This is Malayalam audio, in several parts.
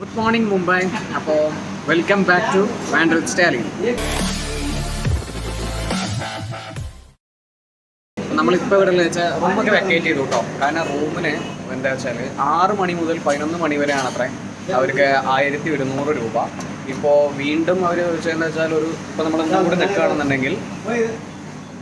Good morning Mumbai. അപ്പോൾ വെൽക്കം ബാക്ക് ടു വാൻഡ്രൽ സ്റ്റാലിൻ. നമ്മളിപ്പോൾ ഇവിടെ വെച്ചാൽ റൂമൊക്കെ വെക്കേറ്റ് ചെയ്തു കേട്ടോ. കാരണം റൂമിന് എന്താ വെച്ചാൽ 6 മണി മുതൽ 11 മണി വരെയാണ് അത്ര അവർക്ക് 1200 രൂപ. ഇപ്പോൾ വീണ്ടും അവർ എന്താ വെച്ചാൽ ഇപ്പോൾ നമ്മൾ കൂടെ നിൽക്കുകയാണെന്നുണ്ടെങ്കിൽ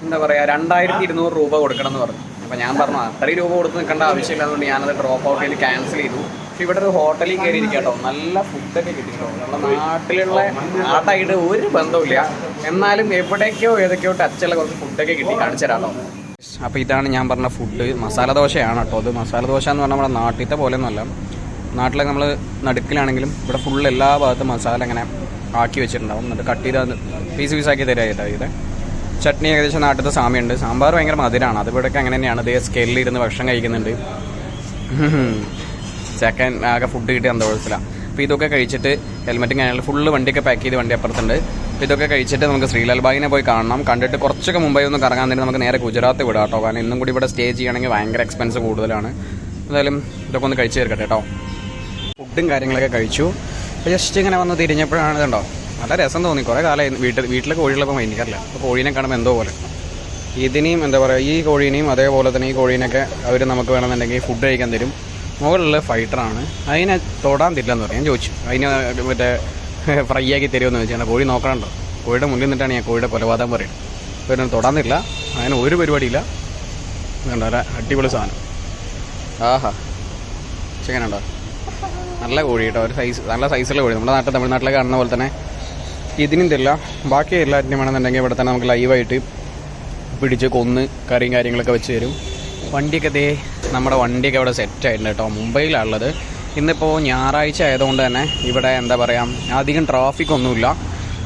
എന്താ പറയുക 2200 രൂപ കൊടുക്കണം എന്ന് പറഞ്ഞു. അപ്പോൾ ഞാൻ പറഞ്ഞു അത്രയും രൂപ കൊടുത്ത് നിൽക്കേണ്ട ആവശ്യമില്ലാതുകൊണ്ട് ഞാനത് ഡ്രോപ്പ് ഔട്ട് ചെയ്ത് ക്യാൻസൽ ചെയ്തു. പക്ഷെ ഇവിടെ ഒരു ഹോട്ടലിൽ കയറിയിരിക്കുക കേട്ടോ. നല്ല ഫുഡൊക്കെ കിട്ടിയിട്ടോ. നമ്മുടെ നാട്ടായിട്ട് ഒരു ബന്ധമില്ല, എന്നാലും എവിടേക്കോ ഏതൊക്കെയോ ടച്ചുള്ള കുറച്ച് ഫുഡൊക്കെ കിട്ടി. കാണിച്ചു തരാം കേട്ടോ. അപ്പോൾ ഇതാണ് ഞാൻ പറഞ്ഞ ഫുഡ്. മസാല ദോശയാണ് കേട്ടോ. അത് മസാല ദോശ എന്ന് പറഞ്ഞാൽ നമ്മുടെ നാട്ടിലത്തെ പോലെയൊന്നുമല്ല. നാട്ടിലൊക്കെ നമ്മൾ നടുക്കിലാണെങ്കിലും ഇവിടെ ഫുൾ എല്ലാ ഭാഗത്തും മസാല ഇങ്ങനെ ആക്കി വെച്ചിട്ടുണ്ടാവും. എന്നിട്ട് കട്ട് ചെയ്ത് പീസാക്കി തരാം. ഇത് ചട്നി ഏകദേശം നാട്ടിലത്തെ സാമ്യമുണ്ട്. സാമ്പാർ ഭയങ്കര മധുരമാണ്. അത് ഇവിടെയൊക്കെ അങ്ങനെ തന്നെയാണ്. അതേ സ്കെയിലിൽ ഇരുന്ന് ഭക്ഷണം കഴിക്കുന്നുണ്ട്. സെക്കൻഡ് ആകെ ഫുഡ് കിട്ടിയ സന്തോഷത്തില്ല. അപ്പോൾ ഇതൊക്കെ കഴിച്ചിട്ട് ഹെൽമെറ്റും കാര്യങ്ങളും ഫുള്ള് വണ്ടിയൊക്കെ പാക്ക് ചെയ്ത് വണ്ടി അപ്പുറത്തുണ്ട്. അപ്പോൾ ഇതൊക്കെ കഴിച്ചിട്ട് നമുക്ക് ശ്രീലാൽബാഗിനെ പോയി കാണണം. കണ്ടിട്ട് കുറച്ചൊക്കെ മുംബൈ ഒന്ന് കറങ്ങാൻ തന്നെ നമുക്ക് നേരെ ഗുജറാത്ത് വിടാം കേട്ടോ. കാരണം ഇന്നും കൂടി ഇവിടെ സ്റ്റേ ചെയ്യുകയാണെങ്കിൽ ഭയങ്കര എക്സ്പെൻസ് കൂടുതലാണ്. എന്തായാലും ഇതൊക്കെ ഒന്ന് കഴിച്ച് തീർക്കട്ടെ കേട്ടോ. ഫുഡും കാര്യങ്ങളൊക്കെ കഴിച്ചു. അപ്പോൾ ജസ്റ്റ് ഇങ്ങനെ വന്ന് തിരിഞ്ഞപ്പോഴാണ് ഇതുണ്ടോ നല്ല രസം തോന്നി. കുറേ കാലമായി വീട്ടിലെ കോഴികളൊപ്പം ഭയങ്കരല്ല. അപ്പോൾ കോഴീനെ കാണുമ്പോൾ എന്തോ പോലെ. ഇതിനെയും എന്താ പറയുക, ഈ കോഴീനെയും അതേപോലെ തന്നെ ഈ കോഴീനൊക്കെ അവർ നമുക്ക് വേണമെന്നുണ്ടെങ്കിൽ ഫുഡ് കഴിക്കാൻ തരും. മുകളിലുള്ള ഫൈറ്ററാണ്. അതിനെ തൊടാൻ തരില്ലെന്ന് പറയും. ഞാൻ ചോദിച്ചു അതിനെ മറ്റേ ഫ്രൈ ആക്കി തരുമെന്ന് ചോദിച്ചാൽ കോഴി നോക്കണുണ്ടോ. കോഴിയുടെ മുന്നിൽ നിന്നിട്ടാണ് ഞാൻ കോഴിയുടെ കൊലപാതകം പറയുന്നത്. അപ്പോൾ ഇതിനെ തൊടാൻ തരില്ല. അതിന് ഒരു പരിപാടിയില്ല. ഇതുണ്ടോ ഒരു അടിപൊളി സാധനം. ആഹാ ചിക്കനുണ്ടോ, നല്ല കോഴി കേട്ടോ. ഒരു സൈസ് നല്ല സൈസുള്ള കോഴി. നമ്മുടെ നാട്ടിൽ തമിഴ്നാട്ടിലൊക്കെ കാണുന്ന പോലെ തന്നെ ഇതിനും തരില്ല. ബാക്കി എല്ലാറ്റിനും വേണമെന്നുണ്ടെങ്കിൽ ഇവിടെ തന്നെ നമുക്ക് ലൈവായിട്ട് പിടിച്ച് കൊന്ന് കറിയും കാര്യങ്ങളൊക്കെ വെച്ച് തരും. വണ്ടിയൊക്കെ നമ്മുടെ വണ്ടിയൊക്കെ ഇവിടെ സെറ്റായിട്ടുണ്ട് കേട്ടോ. മുംബൈയിലുള്ളത്. ഇന്നിപ്പോൾ ഞായറാഴ്ച ആയതുകൊണ്ട് തന്നെ ഇവിടെ എന്താ പറയുക അധികം ട്രാഫിക് ഒന്നുമില്ല.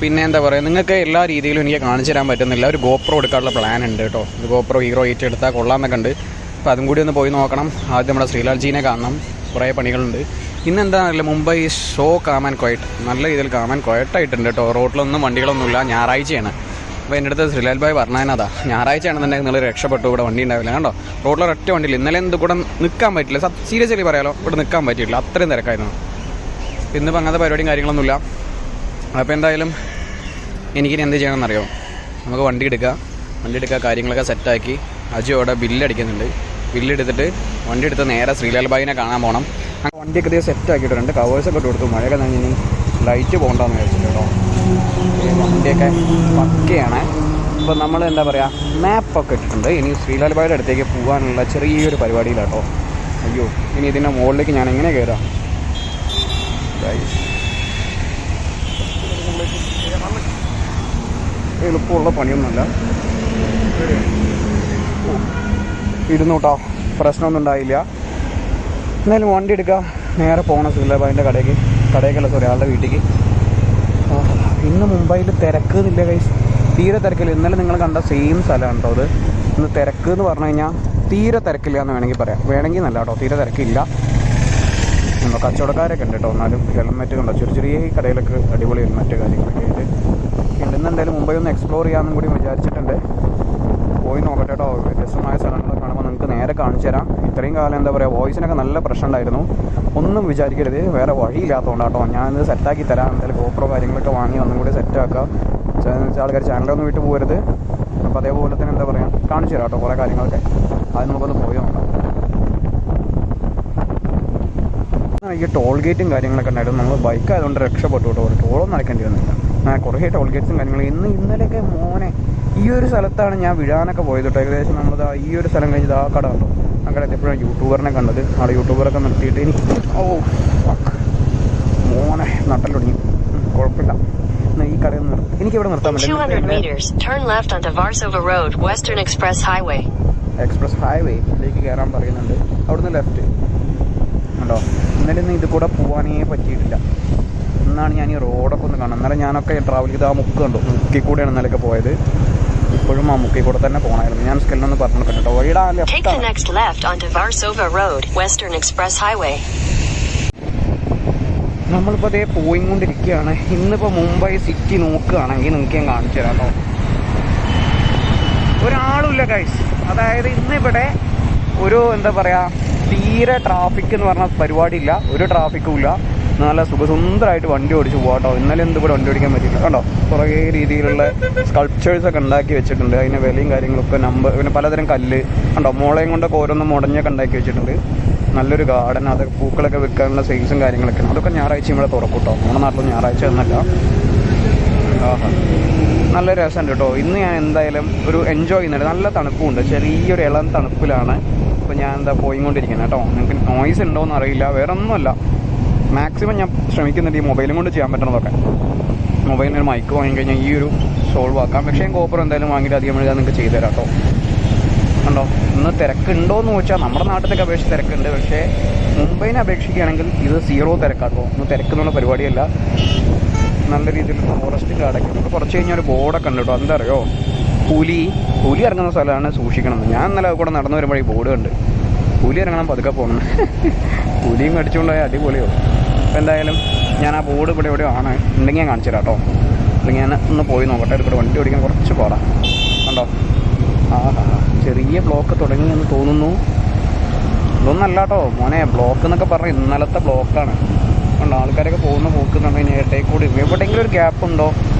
പിന്നെ എന്താ പറയുക നിങ്ങൾക്ക് എല്ലാ രീതിയിലും എനിക്ക് കാണിച്ചു തരാൻ പറ്റുന്നില്ല. ഒരു ഗോപ്രോ എടുക്കാനുള്ള പ്ലാൻ ഉണ്ട് കേട്ടോ. ഒരു ഗോപ്രോ ഹീറോ 8 എടുത്താൽ കൊള്ളാമെന്നൊക്കെ ഉണ്ട്. അപ്പോൾ അതും കൂടി ഒന്ന് പോയി നോക്കണം. ആദ്യം നമ്മുടെ ശ്രീലാൽജീനെ കാണണം. കുറേ പണികളുണ്ട്. ഇന്നെന്താണെന്നറിയില്ല, Mumbai so calm and quiet. നല്ല രീതിയിൽ കാം ആൻഡ് ക്വയറ്റായിട്ടുണ്ട് കേട്ടോ. റോഡിലൊന്നും വണ്ടികളൊന്നുമില്ല. ഞായറാഴ്ചയാണ്. അപ്പോൾ എൻ്റെ അടുത്ത് ശ്രീലാൽ ഭായ് പറഞ്ഞതിനതാ ഞായറാഴ്ച ആണെന്നുണ്ടെങ്കിൽ നിങ്ങൾ രക്ഷപ്പെട്ടു. ഇവിടെ വണ്ടി ഉണ്ടാവില്ല കണ്ടോ. റോഡിലൊരൊറ്റ വണ്ടിയില്ല. ഇന്നലെ എന്ത് കൂടെ നിൽക്കാൻ പറ്റില്ല. സീരിയസ്ലി പറയാലോ, ഇവിടെ നിൽക്കാൻ പറ്റിയില്ല. അത്രയും തിരക്കായിരുന്നു. ഇന്നിപ്പോൾ അങ്ങനത്തെ പരിപാടിയും കാര്യങ്ങളൊന്നുമില്ല. അപ്പോൾ എന്തായാലും എനിക്കിനി എന്ത് ചെയ്യണമെന്നറിയോ, നമുക്ക് വണ്ടി എടുക്കുക കാര്യങ്ങളൊക്കെ സെറ്റാക്കി. അജു അവിടെ ബില്ലടിക്കുന്നുണ്ട്. ബില്ലെടുത്തിട്ട് വണ്ടി എടുത്ത് നേരെ ശ്രീലാൽ ഭായിനെ കാണാൻ പോകണം. അങ്ങനെ വണ്ടിയൊക്കെ സെറ്റാക്കിയിട്ടുണ്ട്. കവേഴ്സൊക്കെ ഇട്ട് കൊടുത്തു. മഴയൊക്കെ നനഞ്ഞ് ലൈറ്റ് പോകണ്ടെന്ന് വിചാരിച്ചിട്ട് കേട്ടോ. വണ്ടിയൊക്കെ പക്കയാണ്. ഇപ്പോൾ നമ്മൾ എന്താ പറയുക മാപ്പൊക്കെ ഇട്ടിട്ടുണ്ട്. ഇനി ശ്രീലാൽ ഭായിയുടെ അടുത്തേക്ക് പോകാനുള്ള ചെറിയൊരു പരിപാടിയിലാട്ടോ. അയ്യോ, ഇനി ഇതിൻ്റെ മുകളിലേക്ക് ഞാൻ എങ്ങനെ കയറാം? എളുപ്പമുള്ള പണിയൊന്നുമല്ല. ഇരുന്നു കേട്ടോ, പ്രശ്നമൊന്നും ഉണ്ടായില്ല. എന്നാലും വണ്ടി എടുക്കാം, നേരെ പോകണം ശ്രീലാൽ ഭായിൻ്റെ കടയ്ക്കല്ല സോറി ആളുടെ വീട്ടിലേക്ക്. ഇന്ന് മുംബൈയിൽ തിരക്കുന്നില്ല ഗൈസ്, തീരെ തിരക്കില്ല. ഇന്നലെ നിങ്ങൾ കണ്ട സെയിം സ്ഥലമാണ് കേട്ടോ അത്. ഇന്ന് തിരക്ക് എന്ന് പറഞ്ഞു കഴിഞ്ഞാൽ തീരെ തിരക്കില്ല എന്ന് വേണമെങ്കിൽ നല്ല കേട്ടോ. തീരെ തിരക്കില്ല. നമ്മൾ കച്ചവടക്കാരൊക്കെ ഉണ്ട് കേട്ടോ. എന്നാലും ഹെൽമെറ്റ് കണ്ടോ, ചെറിയ കടയിലൊക്കെ അടിപൊളി ഹെൽമെറ്റ് കാര്യങ്ങളൊക്കെ ആയിട്ട് ഉണ്ട്. ഇന്ന് എന്തായാലും മുംബൈ ഒന്ന് എക്സ്പ്ലോർ ചെയ്യാമെന്നും കൂടി വിചാരിച്ചിട്ടുണ്ട്. പോയി നോക്കട്ടെ കേട്ടോ. വ്യത്യസ്തമായ സ്ഥലങ്ങൾ കാണുമ്പോൾ നിങ്ങൾക്ക് നേരെ കാണിച്ചു തരാം. ഇത്രയും കാലം എന്താ പറയുക വോയിസിനൊക്കെ നല്ല പ്രശ്നം ഉണ്ടായിരുന്നു. ഒന്നും വിചാരിക്കരുത്, വേറെ വഴിയില്ലാത്തതുകൊണ്ടാട്ടോ. ഞാനിത് സെറ്റാക്കി തരാം. എന്തായാലും ഗോപ്രോ കാര്യങ്ങളൊക്കെ വാങ്ങി ഒന്നും കൂടി സെറ്റാക്കാം. ആൾക്കാർ ചാനലൊന്നും വിട്ട് പോകരുത്. അപ്പോൾ അതേപോലെ തന്നെ എന്താ പറയുക കാണിച്ചു തരാം കേട്ടോ കുറേ കാര്യങ്ങളൊക്കെ. അത് നമുക്കൊന്ന് പോയി നോക്കാം. ഈ ടോൾ ഗേറ്റും കാര്യങ്ങളൊക്കെ ഉണ്ടായിരുന്നു. നമ്മൾ ബൈക്ക് ആയതുകൊണ്ട് രക്ഷപ്പെട്ടു കേട്ടോ. ടോളൊന്നും അടയ്ക്കേണ്ടി വന്നില്ല. അങ്ങനെ കുറേ ടോൾ ഗേറ്റ്സും കാര്യങ്ങളും ഇന്നലെയൊക്കെ മോനെ ഈ ഒരു സ്ഥലത്താണ് ഞാൻ വിഴാനൊക്കെ പോയത് കേട്ടോ. ഏകദേശം നമ്മൾ ഈ ഒരു സ്ഥലം കഴിഞ്ഞത് ആ കട കണ്ടോ. ആ കട എപ്പോഴും യൂട്യൂബറിനെ കണ്ടത്. അവിടെ യൂട്യൂബറൊക്കെ നിർത്തിയിട്ട് മോനെ നട്ടലൊടിഞ്ഞു. കുഴപ്പമില്ല, ഈ കടയിൽ എനിക്കിവിടെ നിർത്താൻ എക്സ്പ്രസ് ഹൈവേയിലേക്ക് കയറാൻ പറയുന്നുണ്ട്. അവിടുന്ന് ലെഫ്റ്റ് ഉണ്ടോ. ഇന്നലെ ഇന്ന് ഇത് കൂടെ പോകാനേ പറ്റിയിട്ടില്ല. എന്നാണ് ഞാൻ ഈ റോഡൊക്കെ ഒന്ന് കാണുന്നത്. ഇന്നലെ ഞാനൊക്കെ ട്രാവൽ ചെയ്ത് ആ മുക്ക് കണ്ടു. മുക്കിൽ കൂടെയാണ് ഇന്നലെയൊക്കെ പോയത്. ഇപ്പോഴും ആ മുക്കിൽ കൂടെ തന്നെ പോകണമായിരുന്നു. ഞാൻ സ്കെല്ലൊന്ന് പറഞ്ഞു കേട്ടോ. വഴിയുടെ നമ്മളിപ്പോൾ അതേ പോയിക്കൊണ്ടിരിക്കുകയാണ്. ഇന്നിപ്പോൾ മുംബൈ സിറ്റി നോക്കുകയാണെങ്കിൽ നിങ്ങൾക്ക് ഞാൻ കാണിച്ചു തരാം കേട്ടോ. ഒരാളുമില്ല ഗൈസ്. അതായത് ഇന്നിവിടെ ഒരു എന്താ പറയുക തീരെ ട്രാഫിക് എന്ന് പറഞ്ഞ പരിപാടിയില്ല. ഒരു ട്രാഫിക്കും ഇല്ല. നല്ല സുഖസുന്ദരമായിട്ട് വണ്ടി ഓടിച്ച് പോകാം കേട്ടോ. ഇന്നലെ എന്തുകൂടെ വണ്ടി ഓടിക്കാൻ പറ്റില്ല കണ്ടോ. കുറേ രീതിയിലുള്ള സ്കൾപ്ചേഴ്സൊക്കെ ഉണ്ടാക്കി വെച്ചിട്ടുണ്ട്. അതിൻ്റെ വിലയും കാര്യങ്ങളൊക്കെ നമ്പർ, പിന്നെ പലതരം കല്ല് കണ്ടോ. മോളയും കൊണ്ടൊക്കെ ഓരോന്നും മുടഞ്ഞൊക്കെ ഉണ്ടാക്കി വെച്ചിട്ടുണ്ട്. നല്ലൊരു ഗാർഡൻ, അത് പൂക്കളൊക്കെ വിൽക്കാനുള്ള സെയിൽസും കാര്യങ്ങളൊക്കെയാണ്. അതൊക്കെ ഞായറാഴ്ച ഇവിടെ തുറക്കും കേട്ടോ. നമ്മുടെ നാട്ടിൽ ഞായറാഴ്ച എന്നല്ല. ആഹാ, നല്ല രസമുണ്ട് കേട്ടോ. ഇന്ന് ഞാൻ എന്തായാലും ഒരു എൻജോയ് ചെയ്യുന്നുണ്ട്. നല്ല തണുപ്പുണ്ട്, ചെറിയൊരു ഇളം തണുപ്പിലാണ് ഇപ്പോൾ ഞാൻ പോയിക്കൊണ്ടിരിക്കുന്നത് കേട്ടോ. നിങ്ങൾക്ക് നോയ്സ് ഉണ്ടോയെന്ന് അറിയില്ല, വേറെ ഒന്നുമല്ല. മാക്സിമം ഞാൻ ശ്രമിക്കുന്നുണ്ട് ഈ മൊബൈലും കൊണ്ട് ചെയ്യാൻ പറ്റണതൊക്കെ. മൊബൈലിനൊരു മൈക്ക് വാങ്ങിക്കഴിഞ്ഞാൽ ഈ ഒരു സോൾവ് ആക്കാം. പക്ഷേ കോപ്പർ എന്തായാലും വാങ്ങിയിട്ട് അധികം എഴുതാൻ നിങ്ങൾക്ക് ചെയ്തു തരാം കേട്ടോ. കണ്ടോ, ഇന്ന് തിരക്കുണ്ടോയെന്ന് ചോദിച്ചാൽ നമ്മുടെ നാട്ടിലൊക്കെ അപേക്ഷിച്ച് തിരക്കുണ്ട്. പക്ഷേ മുംബൈനെ അപേക്ഷിക്കുകയാണെങ്കിൽ ഇത് സീറോ തിരക്കാട്ടോ. ഇന്ന് തിരക്കെന്നുള്ള പരിപാടിയല്ല. നല്ല രീതിയിൽ ഫോറസ്റ്റ് കാടൊക്കെ നമുക്ക് കുറച്ച് കഴിഞ്ഞാൽ ഒരു ബോർഡൊക്കെ ഉണ്ട് കേട്ടോ. എന്താ അറിയോ, പുലി ഇറങ്ങുന്ന സ്ഥലമാണ്, സൂക്ഷിക്കണം. ഞാൻ ഇന്നലെ കൂടെ നടന്നു വരുമ്പോൾ ഈ ബോർഡ് കണ്ട് പുലി ഇറങ്ങണം, പതുക്കെ പോകണം. പുലിയും കടിച്ചുകൊണ്ടായ അടിപൊളിയോ. അപ്പോൾ എന്തായാലും ഞാൻ ആ ബോർഡ് ഇവിടെ എവിടെയോ ആണ്, ഉണ്ടെങ്കിൽ ഞാൻ കാണിച്ചു തരാം കേട്ടോ. അല്ലെങ്കിൽ ഞാൻ ഒന്ന് പോയി നോക്കട്ടെ. ഇവിടെ വണ്ടി ഓടിക്കാൻ കുറച്ച് പാടാം കണ്ടോ. ചെറിയ ബ്ലോക്ക് തുടങ്ങി എന്ന് തോന്നുന്നു. ഇതൊന്നല്ല കേട്ടോ മോനെ, ബ്ലോക്ക് എന്നൊക്കെ പറഞ്ഞാൽ ഇന്നലത്തെ ബ്ലോക്കാണ് കണ്ടോ. ആൾക്കാരൊക്കെ പോകുന്ന പോക്കുന്നുണ്ടെങ്കിൽ നേരത്തേക്ക് കൂടി എവിടെയെങ്കിലും ഒരു ഗ്യാപ്പ് ഉണ്ടോ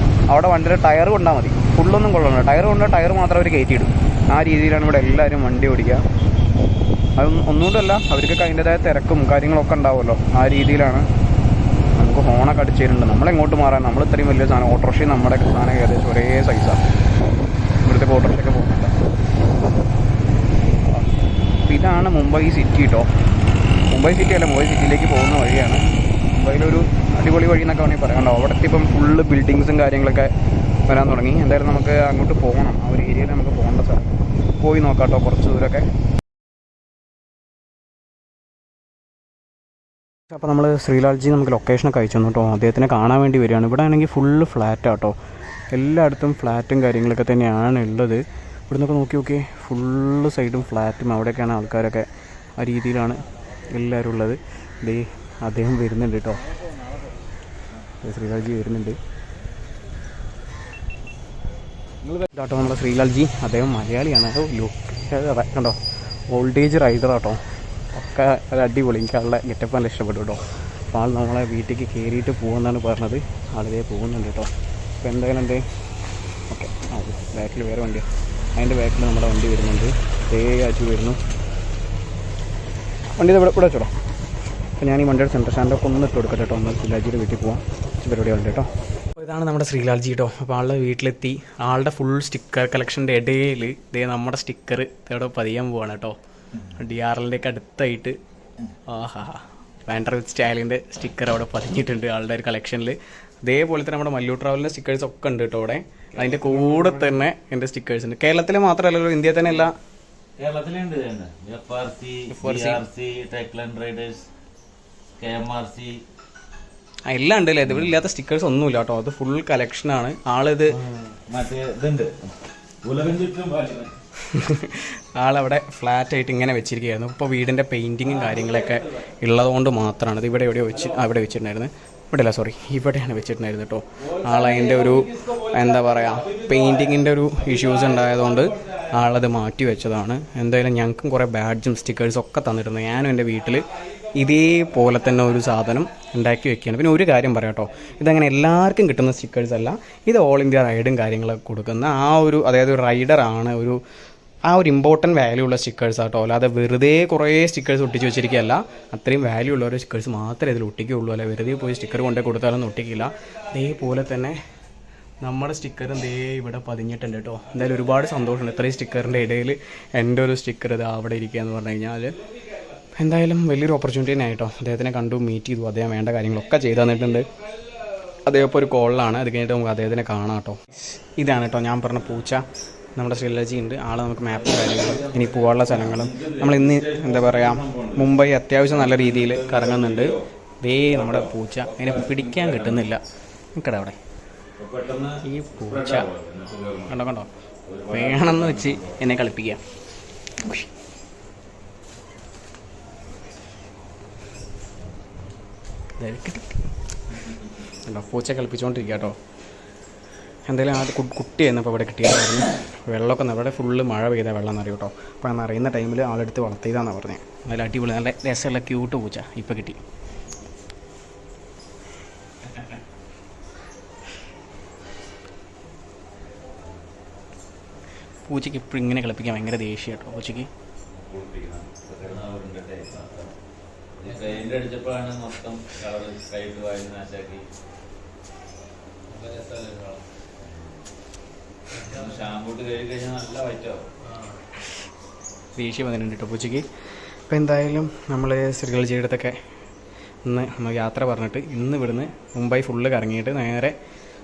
അവിടെ വണ്ടിയുടെ ടയർ കൊണ്ടാൽ മതി. ഫുള്ളൊന്നും കൊള്ളണം, ടയർ കൊണ്ടാൽ ടയർ മാത്രം അവർ കയറ്റിയിടും. ആ രീതിയിലാണ് ഇവിടെ എല്ലാവരും വണ്ടി ഓടിക്കുക. അത് ഒന്നുകൊണ്ടല്ല, അവർക്കൊക്കെ അതിൻ്റെതായ തിരക്കും കാര്യങ്ങളൊക്കെ ഉണ്ടാവുമല്ലോ. ആ രീതിയിലാണ്. നമുക്ക് ഹോണൊക്കെ അടിച്ചു തരുന്നുണ്ട്. നമ്മളെങ്ങോട്ട് മാറാൻ, നമ്മൾ ഇത്രയും വലിയ സാധനം ഓട്ടോറിക്ഷയും നമ്മുടെ സാധനം ഏകദേശം ഒരേ സൈസാണ്. ഇവിടുത്തെ ഓട്ടോറിക്ഷയൊക്കെ പോകുന്നുണ്ട്. ഇതാണ് മുംബൈ സിറ്റി കേട്ടോ. മുംബൈ സിറ്റി അല്ല, മുംബൈ സിറ്റിയിലേക്ക് പോകുന്ന വഴിയാണ്. മുംബൈയിലൊരു അടിപൊളി വഴി എന്നൊക്കെ വേണമെങ്കിൽ പറയാം. അവിടുത്തെ ഇപ്പം ഫുള്ള് ബിൽഡിങ്സും കാര്യങ്ങളൊക്കെ വരാൻ തുടങ്ങി. എന്തായാലും നമുക്ക് അങ്ങോട്ട് പോകണം. ആ ഒരു ഏരിയയിൽ നമുക്ക് പോകേണ്ട സ്ഥലം പോയി നോക്കാം കേട്ടോ, കുറച്ച് ദൂരമൊക്കെ. അപ്പോൾ നമ്മൾ ശ്രീലാൽജി നമുക്ക് ലൊക്കേഷനൊക്കെ അയച്ചു തന്നു കേട്ടോ. അദ്ദേഹത്തിനെ കാണാൻ വേണ്ടി വരികയാണ്. ഇവിടെ ആണെങ്കിൽ ഫുള്ള് ഫ്ലാറ്റാട്ടോ. എല്ലായിടത്തും ഫ്ലാറ്റും കാര്യങ്ങളൊക്കെ തന്നെയാണ് ഉള്ളത്. ഇവിടെ നിന്നൊക്കെ നോക്കി ഫുള്ള് സൈഡും ഫ്ലാറ്റും അവിടെയൊക്കെയാണ് ആൾക്കാരൊക്കെ. ആ രീതിയിലാണ് എല്ലാവരും ഉള്ളത്. അദ്ദേഹം വരുന്നുണ്ട് കേട്ടോ, ശ്രീലാൽജി വരുന്നുണ്ട് കേട്ടോ. നമ്മുടെ ശ്രീലാൽജി അദ്ദേഹം മലയാളിയാണ്. ലുക്ക് കണ്ടോ, വോൾട്ടേജ് റൈഡറാട്ടോ. ഒക്കെ അത് അടിപൊളി. എനിക്ക് ആളുടെ ഗെറ്റപ്പ് നല്ല ഇഷ്ടപ്പെട്ടു കേട്ടോ. അപ്പോൾ ആൾ നമ്മളെ വീട്ടിലേക്ക് കയറിയിട്ട് പോകുമെന്നാണ് പറഞ്ഞത്. ആളിതേ പോകുന്നുണ്ട് കേട്ടോ. അപ്പോൾ എന്തായാലും ഓക്കെ. ബാക്കിൽ വേറെ വണ്ടിയാണ്, അതിൻ്റെ ബാക്കിൽ നമ്മുടെ വണ്ടി വരുന്നുണ്ട്. അച്ചു വരുന്നു. വണ്ടി ഇവിടെ വെച്ചോളൂ. അപ്പോൾ ഞാൻ ഈ വണ്ടിയുടെ സെൻറ്റർ സ്റ്റാൻഡൊക്കെ ഒന്ന് ഇട്ട് കൊടുക്കട്ടെ കേട്ടോ. ഒന്ന് ശ്രീലാൽജിയുടെ വീട്ടിൽ പോകാം, പരിപാടികളുണ്ട് കേട്ടോ. അപ്പോൾ ഇതാണ് നമ്മുടെ ശ്രീലാൽജി കേട്ടോ. അപ്പോൾ ആളുടെ വീട്ടിലെത്തി. ആളുടെ ഫുൾ സ്റ്റിക്കർ കളക്ഷൻ്റെ ഇടയിൽ നമ്മുടെ സ്റ്റിക്കർ ഇവിടെ പതിയാൻ പോവാണ് കേട്ടോ. DRLൻ്റെയൊക്കെ അടുത്തായിട്ട് വാൻഡർ വിത്ത് സ്റ്റൈലിൻ്റെ സ്റ്റിക്കർ അവിടെ പതിഞ്ഞിട്ടുണ്ട് ആളുടെ ഒരു കളക്ഷനിൽ. അതേപോലെ തന്നെ നമ്മുടെ മല്ലു ട്രാവലിൻ്റെ സ്റ്റിക്കേഴ്സ് ഒക്കെ ഉണ്ട് കേട്ടോ അവിടെ. അതിൻ്റെ കൂടെ തന്നെ എൻ്റെ സ്റ്റിക്കേഴ്സ് ഉണ്ട്. കേരളത്തിൽ മാത്രമല്ലല്ലോ, ഇന്ത്യയിൽ തന്നെ എല്ലാ കേരളത്തിലുണ്ട്. എല്ലാം ഉണ്ട് അല്ലേ. ഇവിടെ ഇല്ലാത്ത സ്റ്റിക്കേഴ്സ് ഒന്നുമില്ല കേട്ടോ. അത് ഫുൾ കളക്ഷനാണ്. ആളിത് ആളവിടെ ഫ്ലാറ്റായിട്ട് ഇങ്ങനെ വെച്ചിരിക്കുകയായിരുന്നു. ഇപ്പോൾ വീടിൻ്റെ പെയിൻറ്റിങ്ങും കാര്യങ്ങളൊക്കെ ഉള്ളതുകൊണ്ട് മാത്രമാണ്. ഇത് ഇവിടെ എവിടെയോ അവിടെ വെച്ചിട്ടുണ്ടായിരുന്നു. ഇവിടെയല്ല, സോറി, ഇവിടെയാണ് വെച്ചിട്ടുണ്ടായിരുന്നു കേട്ടോ. ആളതിൻ്റെ ഒരു എന്താ പറയുക, പെയിൻറ്റിങ്ങിൻ്റെ ഒരു ഇഷ്യൂസ് ഉണ്ടായതുകൊണ്ട് ആളത് മാറ്റി വെച്ചതാണ്. എന്തായാലും ഞങ്ങൾക്കും കുറേ ബാഡ്ജും സ്റ്റിക്കേഴ്സും ഒക്കെ തന്നിട്ടുണ്ട്. ഞാനും എൻ്റെ വീട്ടിൽ ഇതേപോലെ തന്നെ ഒരു സാധനം ഉണ്ടാക്കി വെക്കുകയാണ്. പിന്നെ ഒരു കാര്യം പറയാം കേട്ടോ, ഇതങ്ങനെ എല്ലാവർക്കും കിട്ടുന്ന സ്റ്റിക്കേഴ്സ് അല്ല. ഇത് ഓൾ ഇന്ത്യ റൈഡും കാര്യങ്ങളൊക്കെ കൊടുക്കുന്ന അതായത് ഒരു റൈഡറാണ്, ആ ഒരു ഇമ്പോർട്ടൻറ്റ് വാല്യൂ ഉള്ള സ്റ്റിക്കേഴ്സ് ആട്ടോ. അല്ലാതെ വെറുതെ കുറേ സ്റ്റിക്കേഴ്സ് ഒട്ടിച്ച് വെച്ചിരിക്കുകയല്ല. അത്രയും വാല്യൂ ഉള്ള ഒരു സ്റ്റിക്കേഴ്സ് മാത്രമേ ഇതിൽ ഒട്ടിക്കുകയുള്ളൂ. അല്ല വെറുതെ പോയി സ്റ്റിക്കർ കൊണ്ടേ കൊടുത്താലൊന്നും ഒട്ടിക്കില്ല. അതേപോലെ തന്നെ നമ്മുടെ സ്റ്റിക്കറും ഇവിടെ പതിഞ്ഞിട്ടുണ്ട് കേട്ടോ. എന്തായാലും ഒരുപാട് സന്തോഷമുണ്ട്. ഇത്രയും സ്റ്റിക്കറിൻ്റെ ഇടയിൽ എൻ്റെ ഒരു സ്റ്റിക്കർ ഇത് അവിടെ ഇരിക്കുക എന്ന് പറഞ്ഞു കഴിഞ്ഞാൽ എന്തായാലും വലിയൊരു ഓപ്പർച്യൂണിറ്റി തന്നെ ആയിട്ടോ. അദ്ദേഹത്തിനെ കണ്ടു, മീറ്റ് ചെയ്തു. അദ്ദേഹം വേണ്ട കാര്യങ്ങളൊക്കെ ചെയ്തു തന്നിട്ടുണ്ട്. അദ്ദേഹം ഇപ്പോൾ ഒരു കോളിലാണ്. അത് കഴിഞ്ഞിട്ട് നമുക്ക് അദ്ദേഹത്തിനെ കാണാം കേട്ടോ. ഇതാണ് കേട്ടോ ഞാൻ പറഞ്ഞ പൂച്ച. നമ്മുടെ ശ്രീലാൽജി ഉണ്ട്. ആൾ നമുക്ക് മാപ്പും കാര്യങ്ങളും ഇനി പോകാനുള്ള സ്ഥലങ്ങളും നമ്മളിന്ന് എന്താ പറയുക, മുംബൈ അത്യാവശ്യം നല്ല രീതിയിൽ കറങ്ങുന്നുണ്ട്. നമ്മുടെ പൂച്ച അതിനെ പിടിക്കാൻ കിട്ടുന്നില്ല. നിൽക്കട്ടെ അവിടെ ഈ പൂച്ച കണ്ടോ വേണമെന്ന് വെച്ച് എന്നെ കളിപ്പിക്കുക. പൂച്ച കളിപ്പിച്ചുകൊണ്ടിരിക്കുക കേട്ടോ. എന്തായാലും അത് കുട്ടിയായിരുന്നു ഇപ്പോൾ ഇവിടെ കിട്ടിയതായിരുന്നു. വെള്ളമൊക്കെ ഇവിടെ ഫുള്ള് മഴ പെയ്ത വെള്ളം എന്നറിയും കേട്ടോ. അപ്പോൾ അന്ന് അറിയുന്ന ടൈമിൽ ആളെടുത്ത് വളർത്തിയതാണെന്നാണ് പറഞ്ഞത്. നല്ല അടിപൊളി നല്ല രസമുള്ള ക്യൂട്ട് പൂച്ച ഇപ്പോൾ കിട്ടി. പൂച്ചയ്ക്ക് ഇപ്പോഴും ഇങ്ങനെ കളിപ്പിക്കാൻ ഭയങ്കര ദേഷ്യം കേട്ടോ പൂച്ചയ്ക്ക്. അടിച്ചപ്പോഴാണ് മൊത്തം കളർ കൈയിട്ട് വായി നാശാക്കി. ഷാമ്പൂട്ട് കഴുകി കഴിഞ്ഞാൽ നല്ല വൈറ്റാവും. ദേഷ്യം വന്നിട്ടുണ്ട് കേട്ടോ പൂച്ചയ്ക്ക്. അപ്പോൾ എന്തായാലും നമ്മൾ ശ്രീകൾ ജീവിതത്തൊക്കെ ഇന്ന് നമ്മൾ യാത്ര പറഞ്ഞിട്ട് ഇന്ന് ഇവിടുന്ന് മുംബൈ ഫുള്ള് കറങ്ങിയിട്ട് നേരെ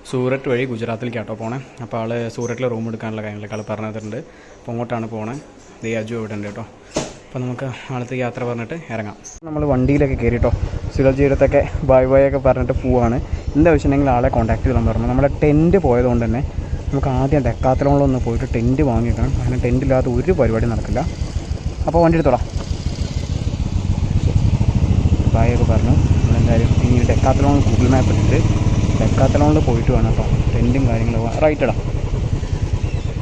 സൂററ്റ് വഴി ഗുജറാത്തിലേക്ക് ആട്ടോ പോണേ. അപ്പോൾ ആൾ സൂററ്റിൽ റൂം എടുക്കാനുള്ള കാര്യങ്ങളൊക്കെ ആൾ പറഞ്ഞു തന്നിട്ടുണ്ട്. അപ്പോൾ അങ്ങോട്ടാണ് പോണേ. അജു ഇവിടെ ഉണ്ട് കേട്ടോ. അപ്പോൾ നമുക്ക് ആളത്തെ യാത്ര പറഞ്ഞിട്ട് ഇറങ്ങാം. നമ്മൾ വണ്ടിയിലൊക്കെ കയറി കേട്ടോ. ശ്രീകൾ ജീവിതത്തൊക്കെ ബൈ ബൈ ഒക്കെ പറഞ്ഞിട്ട് പോവാണ്. എന്താവശ്യമുണ്ടെങ്കിൽ ആളെ കോൺടാക്ട് ചെയ്താൽ പറഞ്ഞു. നമ്മുടെ ടെൻറ്റ് പോയതുകൊണ്ട് തന്നെ നമുക്ക് ആദ്യം ഡെക്കാത്തലോണിലൊന്ന് പോയിട്ട് ടെൻറ്റ് വാങ്ങിക്കണം. അങ്ങനെ ടെൻറ്റ് ഇല്ലാതെ ഒരു പരിപാടി നടക്കില്ല. അപ്പോൾ വണ്ടി എടുത്തോളാം. ബായൊക്കെ പറഞ്ഞു. നമ്മളെന്തായാലും ഇനി ഡെക്കാത്തലോൺ ഗൂഗിൾ മാപ്പ് ഇട്ടിട്ട് ഡെക്കാത്തലോണിൽ പോയിട്ട് വേണം കേട്ടോ ടെൻറ്റും കാര്യങ്ങളും. റൈറ്റ് ഇടാം.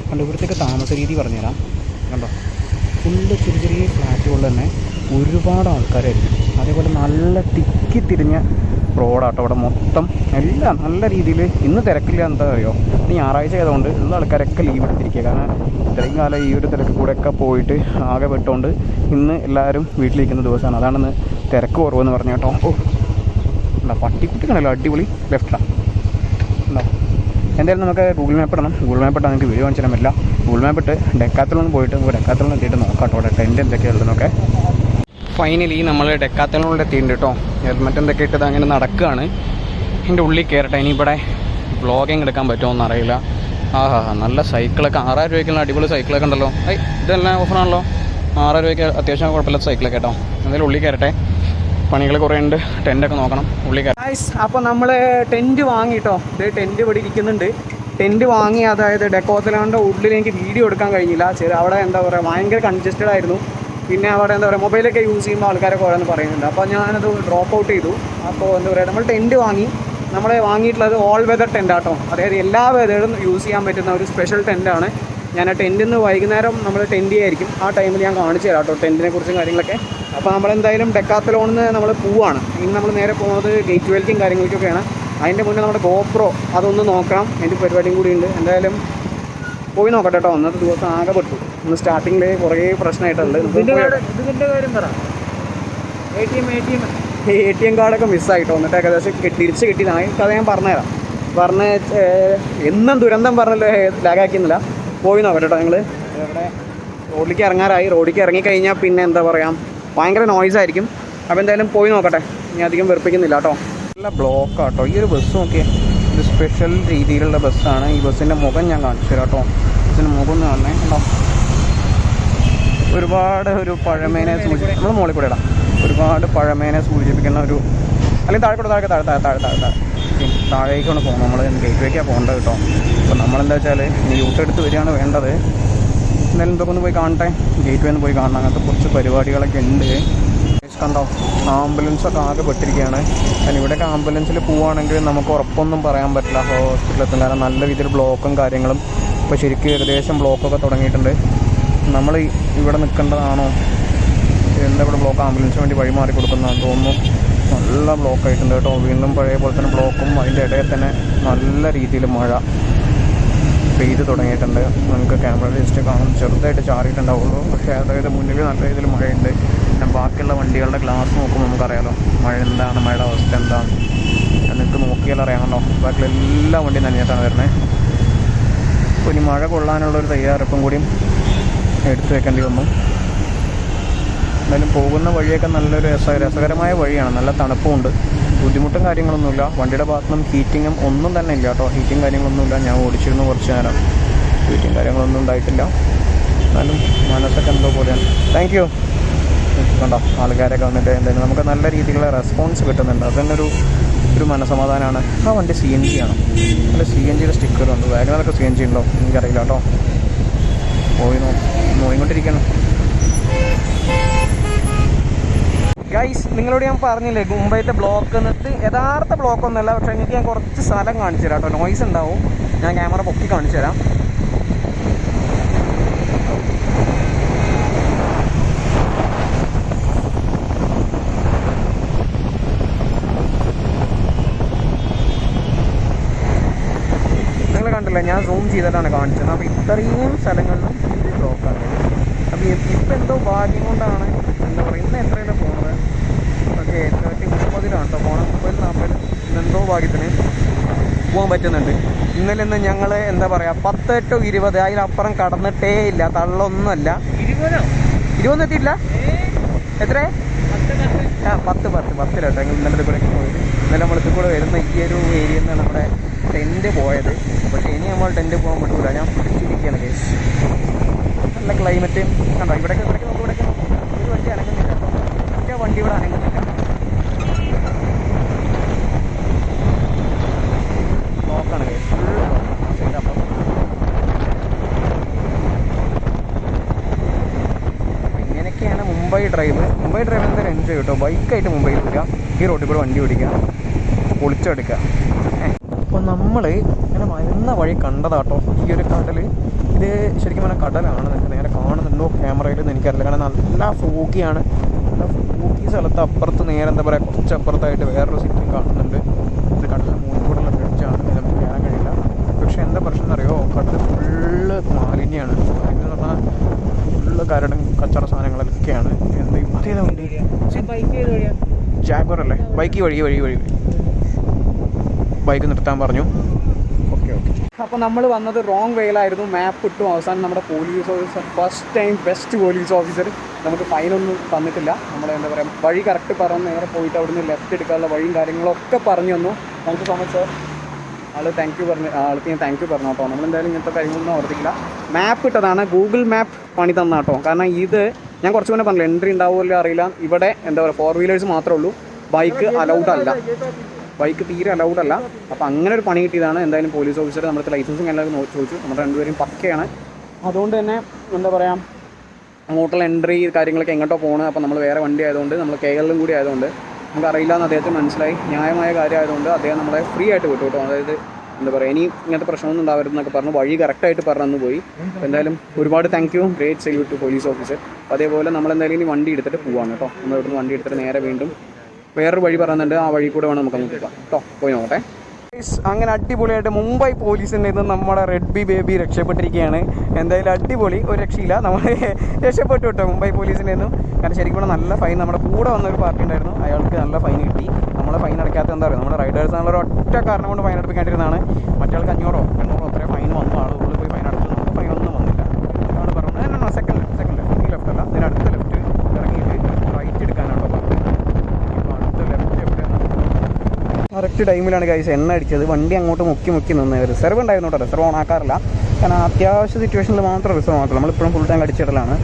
കണ്ടോ ഇവിടുത്തേക്ക് താമസ രീതി പറഞ്ഞുതരാം. കണ്ടോ ഫുള്ള് ചെറിയ ചെറിയ ഫ്ലാറ്റുകളിൽ തന്നെ ഒരുപാട് ആൾക്കാരായിരിക്കും. അതേപോലെ നല്ല തിക്കി തിരിഞ്ഞ റോഡാട്ടോ അവിടെ മൊത്തം. എല്ലാം നല്ല രീതിയിൽ ഇന്ന് തിരക്കില്ല. എന്താ അറിയോ, ഇനി ഞായറാഴ്ച ആയതുകൊണ്ട് ഉള്ള ആൾക്കാരൊക്കെ ലീവ് എടുത്തിരിക്കുക. കാരണം ഇത്രയും കാലം ഈ ഒരു തിരക്ക് കൂടെയൊക്കെ പോയിട്ട് ആകെ പെട്ടുകൊണ്ട് ഇന്ന് എല്ലാവരും വീട്ടിലിരിക്കുന്ന ദിവസമാണ്. അതാണെന്ന് തിരക്ക് കുറവെന്ന് പറഞ്ഞു കേട്ടോ. ഓ എന്താ പട്ടിക്കുട്ടിക്കാണല്ലോ അടിപൊളി. ലെഫ്റ്റിലാണ് ഉണ്ടോ. എന്തായാലും നമുക്ക് ഗൂഗിൾ മാപ്പ് ഇടണം. ഗൂഗിൾ മാപ്പ് ഇട്ടാൽ നമുക്ക് വീഡിയോ കാണിച്ചു തരാൻ പറ്റില്ല. ഗൂഗിൾ മാപ്പ് ഇട്ട് ഡെക്കാത്തലോണിൽ പോയിട്ട് നമുക്ക് ഡെക്കാത്തലോണിൽ എത്തിയിട്ട് നോക്കാം കേട്ടോ അവിടെ ടെൻറ്റ് എന്തൊക്കെയുള്ളതെന്നൊക്കെ. ഫൈനലി നമ്മൾ ഡെക്കാത്തലോണിൽ എത്തിയിട്ടുണ്ട് കേട്ടോ. ഹെൽമെറ്റ് എന്തൊക്കെ ഇട്ടത് അങ്ങനെ നടക്കുകയാണ്. എൻ്റെ ഉള്ളിൽ കയറട്ടെ. ഇനി ഇവിടെ വ്ളോഗിങ് എടുക്കാൻ പറ്റുമോയെന്ന് അറിയില്ല. നല്ല സൈക്കിളൊക്കെ 6000 രൂപയ്ക്കുള്ള അടിപൊളി സൈക്കിളൊക്കെ ഉണ്ടല്ലോ. ഇതെല്ലാം ഓഫറാണല്ലോ. 6000 രൂപയ്ക്ക് അത്യാവശ്യം കുഴപ്പമില്ലാത്ത സൈക്കിളൊക്കെ കേട്ടോ. എന്തായാലും ഉള്ളിൽ കയറട്ടെ. പണികൾ കുറേ ഉണ്ട്. ടെൻറ്റൊക്കെ നോക്കണം. ഉള്ളിൽ കയറാം. അപ്പോൾ നമ്മൾ ടെൻറ്റ് വാങ്ങി കേട്ടോ. ഇത് ടെൻറ്റ് ഇവിടെ ഇരിക്കുന്നുണ്ട്. ടെൻറ്റ് വാങ്ങി. അതായത് ഡെക്കാത്തലോണിൻ്റെ ഉള്ളിൽ എനിക്ക് വീഡിയോ എടുക്കാൻ കഴിഞ്ഞില്ല. അവിടെ എന്താ പറയുക ഭയങ്കര കൺജസ്റ്റഡ് ആയിരുന്നു. പിന്നെ അവിടെ എന്താ പറയുക മൊബൈലൊക്കെ യൂസ് ചെയ്യുമ്പോൾ ആൾക്കാരൊക്കെ ഓരോന്ന് പറയുന്നുണ്ട്. അപ്പോൾ ഞാനത് ഡ്രോപ്പ് ഔട്ട് ചെയ്തു. അപ്പോൾ എന്താ പറയുക നമ്മൾ ടെൻറ്റ് വാങ്ങി. നമ്മൾ വാങ്ങിയിട്ടുള്ളത് ഓൾ വെതർ ടെൻ്റ് ആട്ടോ. അതായത് എല്ലാ വെതറും യൂസ് ചെയ്യാൻ പറ്റുന്ന ഒരു സ്പെഷ്യൽ ടെൻ്റാണ്. ഞാൻ ആ ടെൻറ്റിൽ നിന്ന് വൈകുന്നേരം നമ്മൾ ടെൻറ്റ് ആയിരിക്കും. ആ ടൈമിൽ ഞാൻ കാണിച്ചു തരാം കേട്ടോ ടെൻറ്റിനെ കുറിച്ചും കാര്യങ്ങളൊക്കെ. അപ്പോൾ നമ്മളെന്തായാലും ഡെക്കാത്തലോണിൽ നിന്ന് നമ്മൾ പോവാണ്. ഇനി നമ്മൾ നേരെ പോകുന്നത് ഗേറ്റ് വെൽക്കും കാര്യങ്ങൾക്കൊക്കെയാണ്. അതിൻ്റെ മുന്നേ നമ്മുടെ ഗോപ്രോ അതൊന്ന് നോക്കണം. അതിൻ്റെ പരിപാടിയും കൂടി ഉണ്ട്. എന്തായാലും പോയി നോക്കട്ടെ കേട്ടോ. അന്നത്തെ ദിവസം ആകെ പെട്ടു. ഇന്ന് സ്റ്റാർട്ടിങ്ങിൽ കുറേ പ്രശ്നമായിട്ടുള്ളത്. ഇതിൻ്റെ കാര്യം പറ. ATM കാർഡൊക്കെ മിസ്സായിട്ടോ. എന്നിട്ട് ഏകദേശം തിരിച്ച് കിട്ടിയതാണ്. കഥ ഞാൻ പറഞ്ഞുതരാം. എന്നും ദുരന്തം പറഞ്ഞല്ലോ ലാഗാക്കിയെന്നില്ല. പോയി നോക്കട്ടെ കേട്ടോ. ഞങ്ങൾ ഇവിടെ റോഡിലേക്ക് ഇറങ്ങാറായി. റോഡിലേക്ക് ഇറങ്ങിക്കഴിഞ്ഞാൽ പിന്നെ എന്താ പറയുക ഭയങ്കര നോയ്സായിരിക്കും. അപ്പോൾ എന്തായാലും പോയി നോക്കട്ടെ. ഇനി അധികം വെറുപ്പിക്കുന്നില്ല കേട്ടോ. നല്ല ബ്ലോക്കാട്ടോ. ഈ ഒരു ബസ് നോക്കിയേ. ഒരു സ്പെഷ്യൽ രീതിയിലുള്ള ബസ്സാണ്. ഈ ബസ്സിൻ്റെ മുഖം ഞാൻ കാണിച്ചു തരാം കേട്ടോ. ബസ്സിൻ്റെ മുഖം എന്ന് പറഞ്ഞാൽ കേട്ടോ ഒരുപാട് ഒരു പഴമേനെ നമ്മൾ മുകളിൽ കൂടെ ഇടാം. ഒരുപാട് പഴമേനെ സൂചിപ്പിക്കുന്ന ഒരു അല്ലെങ്കിൽ താഴേക്കാണ് പോകുന്നത്. നമ്മൾ ഗേറ്റ് വേക്കാണ് പോകേണ്ടത് കേട്ടോ. അപ്പോൾ നമ്മളെന്താ വെച്ചാൽ ഇനി യൂട്ട് എടുത്ത് വരികയാണ് വേണ്ടത്. എന്തായാലും ഇതൊക്കെ ഒന്ന് പോയി കാണട്ടെ. ഗേറ്റ് വേ ഒന്ന് പോയി കാണണം. അങ്ങനത്തെ കുറച്ച് പരിപാടികളൊക്കെ ഉണ്ട്. കണ്ടോ ആംബുലൻസൊക്കെ ആകെ പെട്ടിരിക്കുകയാണ്. കാരണം ഇവിടെയൊക്കെ ആംബുലൻസിൽ പോവുകയാണെങ്കിൽ നമുക്ക് ഉറപ്പൊന്നും പറയാൻ പറ്റില്ല ഹോസ്പിറ്റലെത്തും. കാരണം നല്ല രീതിയിൽ ബ്ലോക്കും കാര്യങ്ങളും. ഇപ്പോൾ ശരിക്കും ഏകദേശം ബ്ലോക്കൊക്കെ തുടങ്ങിയിട്ടുണ്ട്. നമ്മൾ ഇവിടെ നിൽക്കേണ്ടതാണോ എന്താ ഇവിടെ ബ്ലോക്ക് ആംബുലൻസിന് വേണ്ടി വഴി മാറി കൊടുക്കുന്നതാണെന്ന് തോന്നുന്നു. നല്ല ബ്ലോക്കായിട്ടുണ്ട് കേട്ടോ. വീണ്ടും പഴയ പോലെ തന്നെ ബ്ലോക്കും അതിൻ്റെ ഇടയിൽ തന്നെ നല്ല രീതിയിൽ മഴ പെയ്ത് തുടങ്ങിയിട്ടുണ്ട്. നമുക്ക് ക്യാമറ ജസ്റ്റ് കാണും ചെറുതായിട്ട് ചാറിയിട്ടുണ്ടാവുള്ളൂ. പക്ഷേ അതായത് മുന്നിൽ നല്ല രീതിയിൽ മഴയുണ്ട്. പിന്നെ ബാക്കിയുള്ള വണ്ടികളുടെ ഗ്ലാസ് നോക്കുമ്പോൾ നമുക്കറിയാമല്ലോ മഴ എന്താണ്, മഴയുടെ അവസ്ഥ എന്താണ് നിങ്ങൾക്ക് നോക്കിയാൽ അറിയാമല്ലോ. ബാക്കിയുള്ള എല്ലാ വണ്ടിയും നനഞ്ഞിട്ടാണ് വരുന്നത്. അപ്പോൾ ഇനി മഴ കൊള്ളാനുള്ളൊരു തയ്യാറെടുപ്പും കൂടിയും എടുത്തു വെക്കേണ്ടി വന്നു. എന്തായാലും പോകുന്ന വഴിയൊക്കെ നല്ലൊരു രസകരമായ വഴിയാണ്. നല്ല തണുപ്പുമുണ്ട്. ബുദ്ധിമുട്ടും കാര്യങ്ങളൊന്നുമില്ല. വണ്ടിയുടെ ഭാഗത്തുനിന്നും ഹീറ്റിങ്ങും ഒന്നും തന്നെ ഇല്ല കേട്ടോ. ഹീറ്റിങ് കാര്യങ്ങളൊന്നുമില്ല. ഞാൻ ഓടിച്ചിരുന്നു കുറച്ച് നേരം. ഹീറ്റിങ് കാര്യങ്ങളൊന്നും ഉണ്ടായിട്ടില്ല. എന്നാലും മനസ്സൊക്കെ എന്തോ പോലെയാണ്. Thank you. കണ്ടോ ആൾക്കാരൊക്കെ വന്നിട്ട് എന്തായാലും നമുക്ക് നല്ല രീതിയിലുള്ള റെസ്പോൺസ് കിട്ടുന്നുണ്ട്. അതന്നെ ഒരു മനസ്സമാധാനമാണ്. ആ വണ്ടി CNG ആണ്. നല്ല CNGയുടെ സ്റ്റിക്കറുണ്ട്. വാഗണറൊക്കെ CNG ഉണ്ടോ എനിക്കറിയില്ല കേട്ടോ. നോയിക്കൊണ്ടിരിക്കണം. ഗൈസ് നിങ്ങളോട് ഞാൻ പറഞ്ഞില്ലേ മുംബൈത്തെ ബ്ലോക്ക് എന്നിട്ട് യഥാർത്ഥ ബ്ലോക്കൊന്നുമല്ല. പക്ഷേ എനിക്ക് ഞാൻ കുറച്ച് സ്ഥലം കാണിച്ചു തരാം കേട്ടോ. നോയ്സ് ഉണ്ടാവും. ഞാൻ ക്യാമറ പൊക്കി കാണിച്ചു തരാം. കണ്ടില്ല, ഞാൻ സൂം ചെയ്തിട്ടാണ് കാണിച്ചത്. അപ്പോൾ ഇത്രയും സ്ഥലങ്ങളിലും ഇത് ബ്ലോക്കാണ്. അപ്പോൾ ഇപ്പം എന്തോ ഭാഗ്യം കൊണ്ടാണ് എന്താ പറയുക ഇന്ന് എത്രയാണ് പോണത്, ഓക്കെ 30-30 കേട്ടോ പോകണം, 30-40 ഇന്നെന്തോ ഭാഗ്യത്തിന് പോകാൻ പറ്റുന്നുണ്ട്. ഇന്നലെ ഇന്ന് ഞങ്ങൾ എന്താ പറയുക 10 to 20 അതിലപ്പുറം കടന്നിട്ടേ ഇല്ല, തള്ളൊന്നുമല്ല. 20 എത്തിയില്ല, എത്ര 10 കേട്ടോ. ഇന്നലത്തെ കൂടെ പോയത്, ഇന്നലെ നമ്മളിത് കൂടെ വരുന്ന ഈ ഒരു ഏരിയയിൽ നിന്നാണ് നമ്മുടെ ടെൻറ്റ് പോയത്. പക്ഷേ ഇനി നമ്മൾ ടെൻറ്റ് പോകാൻ പറ്റൂല, ഞാൻ പിടിച്ചിരിക്കുകയാണ് കേസ്. നല്ല ക്ലൈമറ്റ് കണ്ടോ, ഇവിടേക്ക് നമുക്ക് ഇവിടേക്ക് ഒരു വണ്ടി അനങ്ങുന്നില്ല, മറ്റേ വണ്ടി ഇവിടെ അനങ്ങുന്നില്ല. ബ്ലോക്കാണ് കേസ്, ഫുൾ ബ്ലോക്ക്. അപ്പം ഇങ്ങനെയൊക്കെയാണ് മുംബൈ ഡ്രൈവ്. മുംബൈ ഡ്രൈവ് എന്തായാലും എൻജോയ് കേട്ടോ. ബൈക്കായിട്ട് മുംബൈയിൽ പോവുക, ഈ റോഡിൽ കൂടെ വണ്ടി ഓടിക്കുക, പൊളിച്ചെടുക്കുക. അപ്പോൾ നമ്മൾ ഇങ്ങനെ വരുന്ന വഴി കണ്ടതാട്ടോ ഈ ഒരു കടൽ. ഇത് ശരിക്കും പറഞ്ഞാൽ കടലാണ്, നിങ്ങൾക്ക് നേരെ കാണുന്നുണ്ടോ ക്യാമറയിലൊന്നും എനിക്കറിയില്ല, കാരണം നല്ല ഫോക്കിയാണ്. നല്ല ഫോക്കി സ്ഥലത്ത് അപ്പുറത്ത് നേരെ എന്താ പറയുക കുറച്ച് അപ്പുറത്തായിട്ട് വേറൊരു സിറ്റിയും കാണുന്നുണ്ട്. ഇത് കടലിന് മൂന്ന് കൂടെയുള്ള ബ്രിഡ്ജാണ്, നമുക്ക് കയറാൻ കഴിയില്ല. പക്ഷേ എന്താ പ്രശ്നം എന്നറിയോ, കടൽ ഫുള്ള് മാലിന്യമാണ്. മാലിന്യം എന്ന് പറഞ്ഞാൽ ഫുള്ള് കരടും കച്ചറ സാധനങ്ങളൊക്കെയാണ്. എന്ത് അതേതാ വണ്ടി, ജാഗ്വർ അല്ലേ? ബൈക്ക് വഴി ബൈക്ക് നിർത്താൻ പറഞ്ഞു. ഓക്കെ. അപ്പോൾ നമ്മൾ വന്നത് റോങ് വേയിലായിരുന്നു. മാപ്പ് ഇട്ടു. അവസാനം നമ്മുടെ police officer, first time best police officer, നമുക്ക് ഫൈനൊന്നും തന്നിട്ടില്ല. നമ്മൾ എന്താ പറയുക വഴി കറക്റ്റ് പറഞ്ഞ് നേരെ പോയിട്ട് അവിടുന്ന് ലെഫ്റ്റ് എടുക്കാനുള്ള വഴിയും കാര്യങ്ങളൊക്കെ പറഞ്ഞു തന്നു. Thank you so much sir. ആൾക്ക് ഞാൻ താങ്ക് യു പറഞ്ഞു കേട്ടോ. നമ്മളെന്തായാലും ഇങ്ങനത്തെ കാര്യങ്ങളൊന്നും ഓർത്തിക്കില്ല. മാപ്പ് ഇട്ടതാണ്, ഗൂഗിൾ മാപ്പ് പണി തന്ന കേട്ടോ. കാരണം ഇത് ഞാൻ കുറച്ച് മുന്നേ പറഞ്ഞില്ല, എൻട്രി ഉണ്ടാവുമല്ലോ അറിയില്ല. ഇവിടെ എന്താ പറയുക 4 വീലേഴ്സ് മാത്രമേ ഉള്ളൂ, ബൈക്ക് അലൗഡ് അല്ല, ബൈക്ക് തീരെ അലൗഡ് അല്ല. അപ്പോൾ അങ്ങനെ ഒരു പണി കിട്ടിയതാണ്. എന്തായാലും പോലീസ് ഓഫീസർ നമ്മുടെ ലൈസൻസും എല്ലാവരും ചോദിച്ചു, നമ്മുടെ രണ്ടുപേരും പക്കയാണ്. അതുകൊണ്ട് തന്നെ എന്താ പറയുക അങ്ങോട്ടുള്ള എൻട്രി കാര്യങ്ങളൊക്കെ എങ്ങോട്ടോ പോകണം. അപ്പോൾ നമ്മൾ വേറെ വണ്ടി ആയതുകൊണ്ട്, നമ്മൾ കേരളം കൂടി ആയതുകൊണ്ട് നമുക്ക് അറിയില്ല എന്ന് അദ്ദേഹത്തിന് മനസ്സിലായി. ന്യായമായ കാര്യം ആയതുകൊണ്ട് അദ്ദേഹം നമ്മളെ ഫ്രീ ആയിട്ട് വിട്ടു കേട്ടോ. അതായത് എന്താ പറയുക ഇനി ഇങ്ങനത്തെ പ്രശ്നമൊന്നും ഉണ്ടാവരുതെന്നൊക്കെ പറഞ്ഞു, വഴി കറക്റ്റായിട്ട് പറഞ്ഞു പോയി. അപ്പോൾ എന്തായാലും ഒരുപാട് thank you, great salute to police officer. അതേപോലെ നമ്മളെന്തായാലും ഇനി വണ്ടി എടുത്തിട്ട് പോവാണ് കേട്ടോ. നമ്മൾ ഇവിടുന്ന് വണ്ടി എടുത്തിട്ട് നേരെ വീണ്ടും വേറൊരു വഴി പറയുന്നുണ്ട്, ആ വഴി കൂടെ വേണം നമുക്ക് അങ്ങോട്ട് പോകാം കേട്ടോ. പോയി നോക്കട്ടെ. അങ്ങനെ അടിപൊളിയായിട്ട് മുംബൈ പോലീസിൻ്റെ നിന്ന് നമ്മുടെ റെഡ്ബി ബേബി രക്ഷപ്പെട്ടിരിക്കുകയാണ്. എന്തായാലും അടിപൊളി, ഒരു രക്ഷയില്ല, നമ്മൾ രക്ഷപ്പെട്ടു കേട്ടോ മുംബൈ പോലീസിൻ്റെ നിന്നും. കാരണം ശരിക്കും പറഞ്ഞാൽ നല്ല ഫൈൻ, നമ്മുടെ കൂടെ വന്നൊരു പാർട്ടി ഉണ്ടായിരുന്നു, അയാൾക്ക് നല്ല ഫൈൻ കിട്ടി. നമ്മളെ ഫൈൻ അടയ്ക്കാത്ത എന്താ പറയുക, നമ്മുടെ റൈഡേഴ്സ് എന്നുള്ള ഒറ്റ കാരണം കൊണ്ട് ഫൈൻ അടപ്പിക്കേണ്ടിരുന്നതാണ്. മറ്റയാൾക്ക് 500 അത്രയും ഫൈൻ വന്നു, ആളുകൾ പോയി ഫൈൻ അടച്ചു, നമുക്ക് ഫൈനൊന്നും വന്നില്ല. അതാണ് പറഞ്ഞത്. സെക്കൻഡ് ലെഫ്റ്റ് ഈ ലെഫ്റ്റ് അല്ല, ഇതിന് അടുത്ത ലെഫ്റ്റ് ഇറങ്ങിയിട്ട് റൈറ്റ് എടുക്കാനാണോ പറഞ്ഞത്. ഇപ്പോൾ അടുത്ത ലെഫ്റ്റ് എവിടെയാണ് കറക്റ്റ് ടൈമിലാണ് ഗൈസ് എണ്ണ അടിച്ചത്. വണ്ടി അങ്ങോട്ട് മുക്കി നിന്ന് റിസർവ് ഉണ്ടായിരുന്നു കേട്ടോ, റിസർവ് ഓൺ ആക്കാറില്ല. കാരണം അത്യാവശ്യ സിറ്റുവേഷനിൽ മാത്രം റിസർവ് ആക്കില്ല, നമ്മളിപ്പോഴും ഫുൾ ടാങ്ക് അടിച്ചിടലാണ്.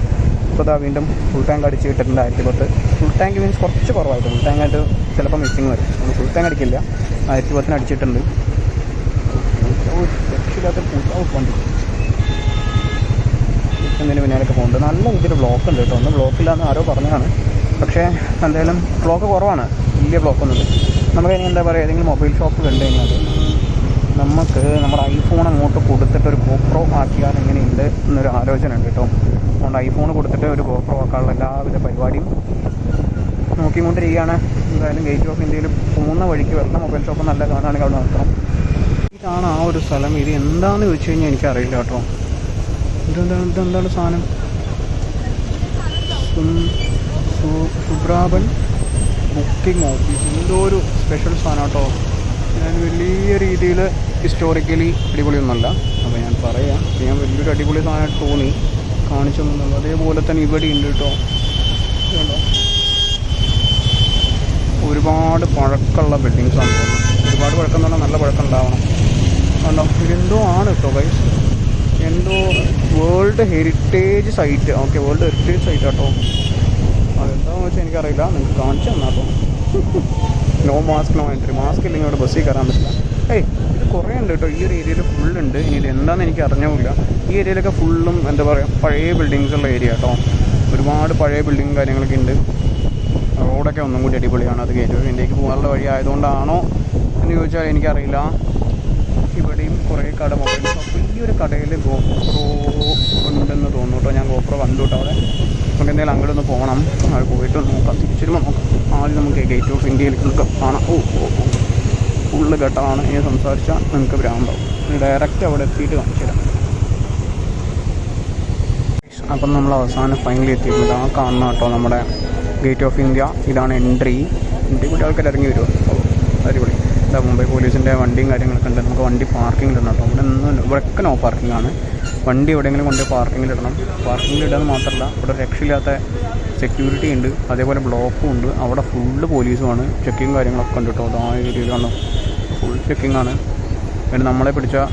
ഇപ്പോൾ ഇതാ വീണ്ടും ഫുൾ ടാങ്ക് അടിച്ച് ഇട്ടിട്ടുണ്ട് 1010. ഫുൾ ടാങ്ക് മീൻസ് കുറച്ച് കുറവായിട്ട്, ഫുൾ ടാങ്ക് ആയിട്ട് ചിലപ്പോൾ മിസ്സിങ് വരും. നമ്മൾ ഫുൾ ടാങ്ക് അടിക്കില്ല, 1010 അടിച്ചിട്ടുണ്ട്. രക്ഷയില്ലാത്ത വണ്ടി എന്തിനു പിന്നാലൊക്കെ പോകുന്നുണ്ട്. നല്ല രീതിയിൽ ബ്ലോക്ക് ഉണ്ട് കേട്ടോ, ഒന്നും ബ്ലോക്കില്ലാന്ന് ആരോ പറഞ്ഞതാണ്. പക്ഷേ എന്തായാലും ബ്ലോക്ക് കുറവാണ്, വലിയ ബ്ലോക്കൊന്നുമില്ല. നമുക്ക് ഇനി എന്താ പറയുക, ഏതെങ്കിലും മൊബൈൽ ഷോപ്പ് കണ്ടു കഴിഞ്ഞാൽ നമുക്ക് നമ്മുടെ ഐഫോൺ അങ്ങോട്ട് കൊടുത്തിട്ട് ഒരു ഗോപ്രോ ആക്കിയാൽ എങ്ങനെയുണ്ട് എന്നൊരു ആലോചന ഉണ്ട് കേട്ടോ. അതുകൊണ്ട് ഐഫോൺ കൊടുത്തിട്ട് ഒരു ഗോപ്രോ ആക്കാനുള്ള എല്ലാവിധ പരിപാടിയും നോക്കിക്കൊണ്ടിരിക്കുകയാണ്. എന്തായാലും ഗേറ്റ് ഓഫ് ഇന്ത്യയിൽ പോകുന്ന വഴിക്ക് വരുന്ന മൊബൈൽ ഷോപ്പ് നല്ല കാണുകയാണെങ്കിൽ അവിടെ നോക്കണം. ഇതാണ് ആ ഒരു സ്ഥലം. ഇത് എന്താണെന്ന് ചോദിച്ചു കഴിഞ്ഞാൽ എനിക്കറിയില്ല കേട്ടോ. ഇതെന്താണ് സാധനം, സുബ്രാബൻ ബുക്കിംഗ് ഓഫീസ്, എന്തോ ഒരു സ്പെഷ്യൽ സാധനം കേട്ടോ. ഞാൻ വലിയ രീതിയിൽ ഹിസ്റ്റോറിക്കലി അടിപൊളിയൊന്നുമല്ല, അപ്പോൾ ഞാൻ പറയാം, ഞാൻ വലിയൊരു അടിപൊളി സാധനമായിട്ട് തോന്നി, കാണിച്ചൊന്നുമല്ല. അതേപോലെ തന്നെ ഇവിടെ ഉണ്ട് കേട്ടോ. ഒരുപാട് പഴക്കമുള്ള ബിൽഡിങ്സാണ് തോന്നുന്നത്. ഒരുപാട് പഴക്കം എന്ന് പറഞ്ഞാൽ നല്ല പഴക്കം ഉണ്ടാവണം. കണ്ടോ, ഇതെന്തോ ആണ് കേട്ടോ ഗൈസ്, എന്തോ world heritage site. Okay, world heritage site കേട്ടോ. അതെന്താണെന്ന് വെച്ചാൽ എനിക്കറിയില്ല, നിങ്ങൾക്ക് കാണിച്ചു തന്നാൽ കേട്ടോ. No mask no entry, mask ഇല്ലെങ്കിൽ അവിടെ ബസ്സിൽ കയറാൻ പറ്റില്ല. ഇത് കുറേ ഉണ്ട് കേട്ടോ, ഈ ഒരു ഏരിയയിൽ ഫുള്ളുണ്ട്. ഇനി ഇത് എന്താണെന്ന് എനിക്ക് അറിഞ്ഞില്ല. ഈ ഏരിയയിലൊക്കെ ഫുള്ളും എന്താ പറയുക പഴയ ബിൽഡിങ്സുള്ള ഏരിയ കേട്ടോ. ഒരുപാട് പഴയ ബിൽഡിങ് കാര്യങ്ങളൊക്കെ ഉണ്ട്. റോഡൊക്കെ ഒന്നും കൂടി അടിപൊളിയാണ്. അത് ഗേറ്റ് ഓഫ് ഇന്ത്യക്ക് പോകാനുള്ള വഴി ആയതുകൊണ്ടാണോ എന്ന് ചോദിച്ചാൽ എനിക്കറിയില്ല. ഇവിടെയും കുറേ കട, മൊബൈൽ ഷോപ്പ്. ഈ ഒരു കടയിൽ ഗോപ്രോ ഉണ്ടെന്ന് തോന്നുന്നു കേട്ടോ. ഞാൻ ഗോപ്രോ കണ്ടു കേട്ടോ അവിടെ. നമുക്ക് എന്തെങ്കിലും അങ്ങോട്ട് ഒന്ന് പോകണം, അത് പോയിട്ട് നോക്കാം, തിരിച്ചു വരുമ്പോൾ നോക്കാം. ആദ്യം നമുക്ക് ഗേറ്റ് ഓഫ് ഇന്ത്യയിലേക്ക് കാണാം. ഫുള്ള് ഘട്ടമാണ്. ഇനി സംസാരിച്ചാൽ നിങ്ങൾക്ക് ഭ്രാന്താവും. ഡയറക്റ്റ് അവിടെ എത്തിയിട്ട് കാണിച്ചു തരാം. അപ്പം നമ്മൾ അവസാനം ഫൈനലി എത്തിയിട്ടുണ്ട്. ആ കാണുന്ന കേട്ടോ നമ്മുടെ ഗേറ്റ് ഓഫ് ഇന്ത്യ. ഇതാണ് എൻട്രി കൂടി ആൾക്കാർ ഇറങ്ങി വരുമോ? അടിപൊളി. ഇതാ മുംബൈ പോലീസിൻ്റെ വണ്ടിയും കാര്യങ്ങളൊക്കെ ഉണ്ട്. നമുക്ക് വണ്ടി പാർക്കിങ്ങിലിടണം കേട്ടോ. ഇവിടെയൊക്കെ നോ പാർക്കിംഗ് ആണ്. വണ്ടി എവിടെയെങ്കിലും കൊണ്ട് പാർക്കിങ്ങിലിടണം. പാർക്കിങ്ങിലിടാന്ന് മാത്രമല്ല, ഇവിടെ രക്ഷയില്ലാത്ത സെക്യൂരിറ്റി ഉണ്ട്, അതേപോലെ ബ്ലോക്കും ഉണ്ട്. അവിടെ ഫുള്ള് പോലീസുമാണ്. ചെക്കിങ് കാര്യങ്ങളൊക്കെ ഉണ്ട് കേട്ടോ. ആ ഏരിയയിലാണ് ഫുൾ ചെക്കിംഗ് ആണ്. പിന്നെ നമ്മളെ പിടിച്ചാൽ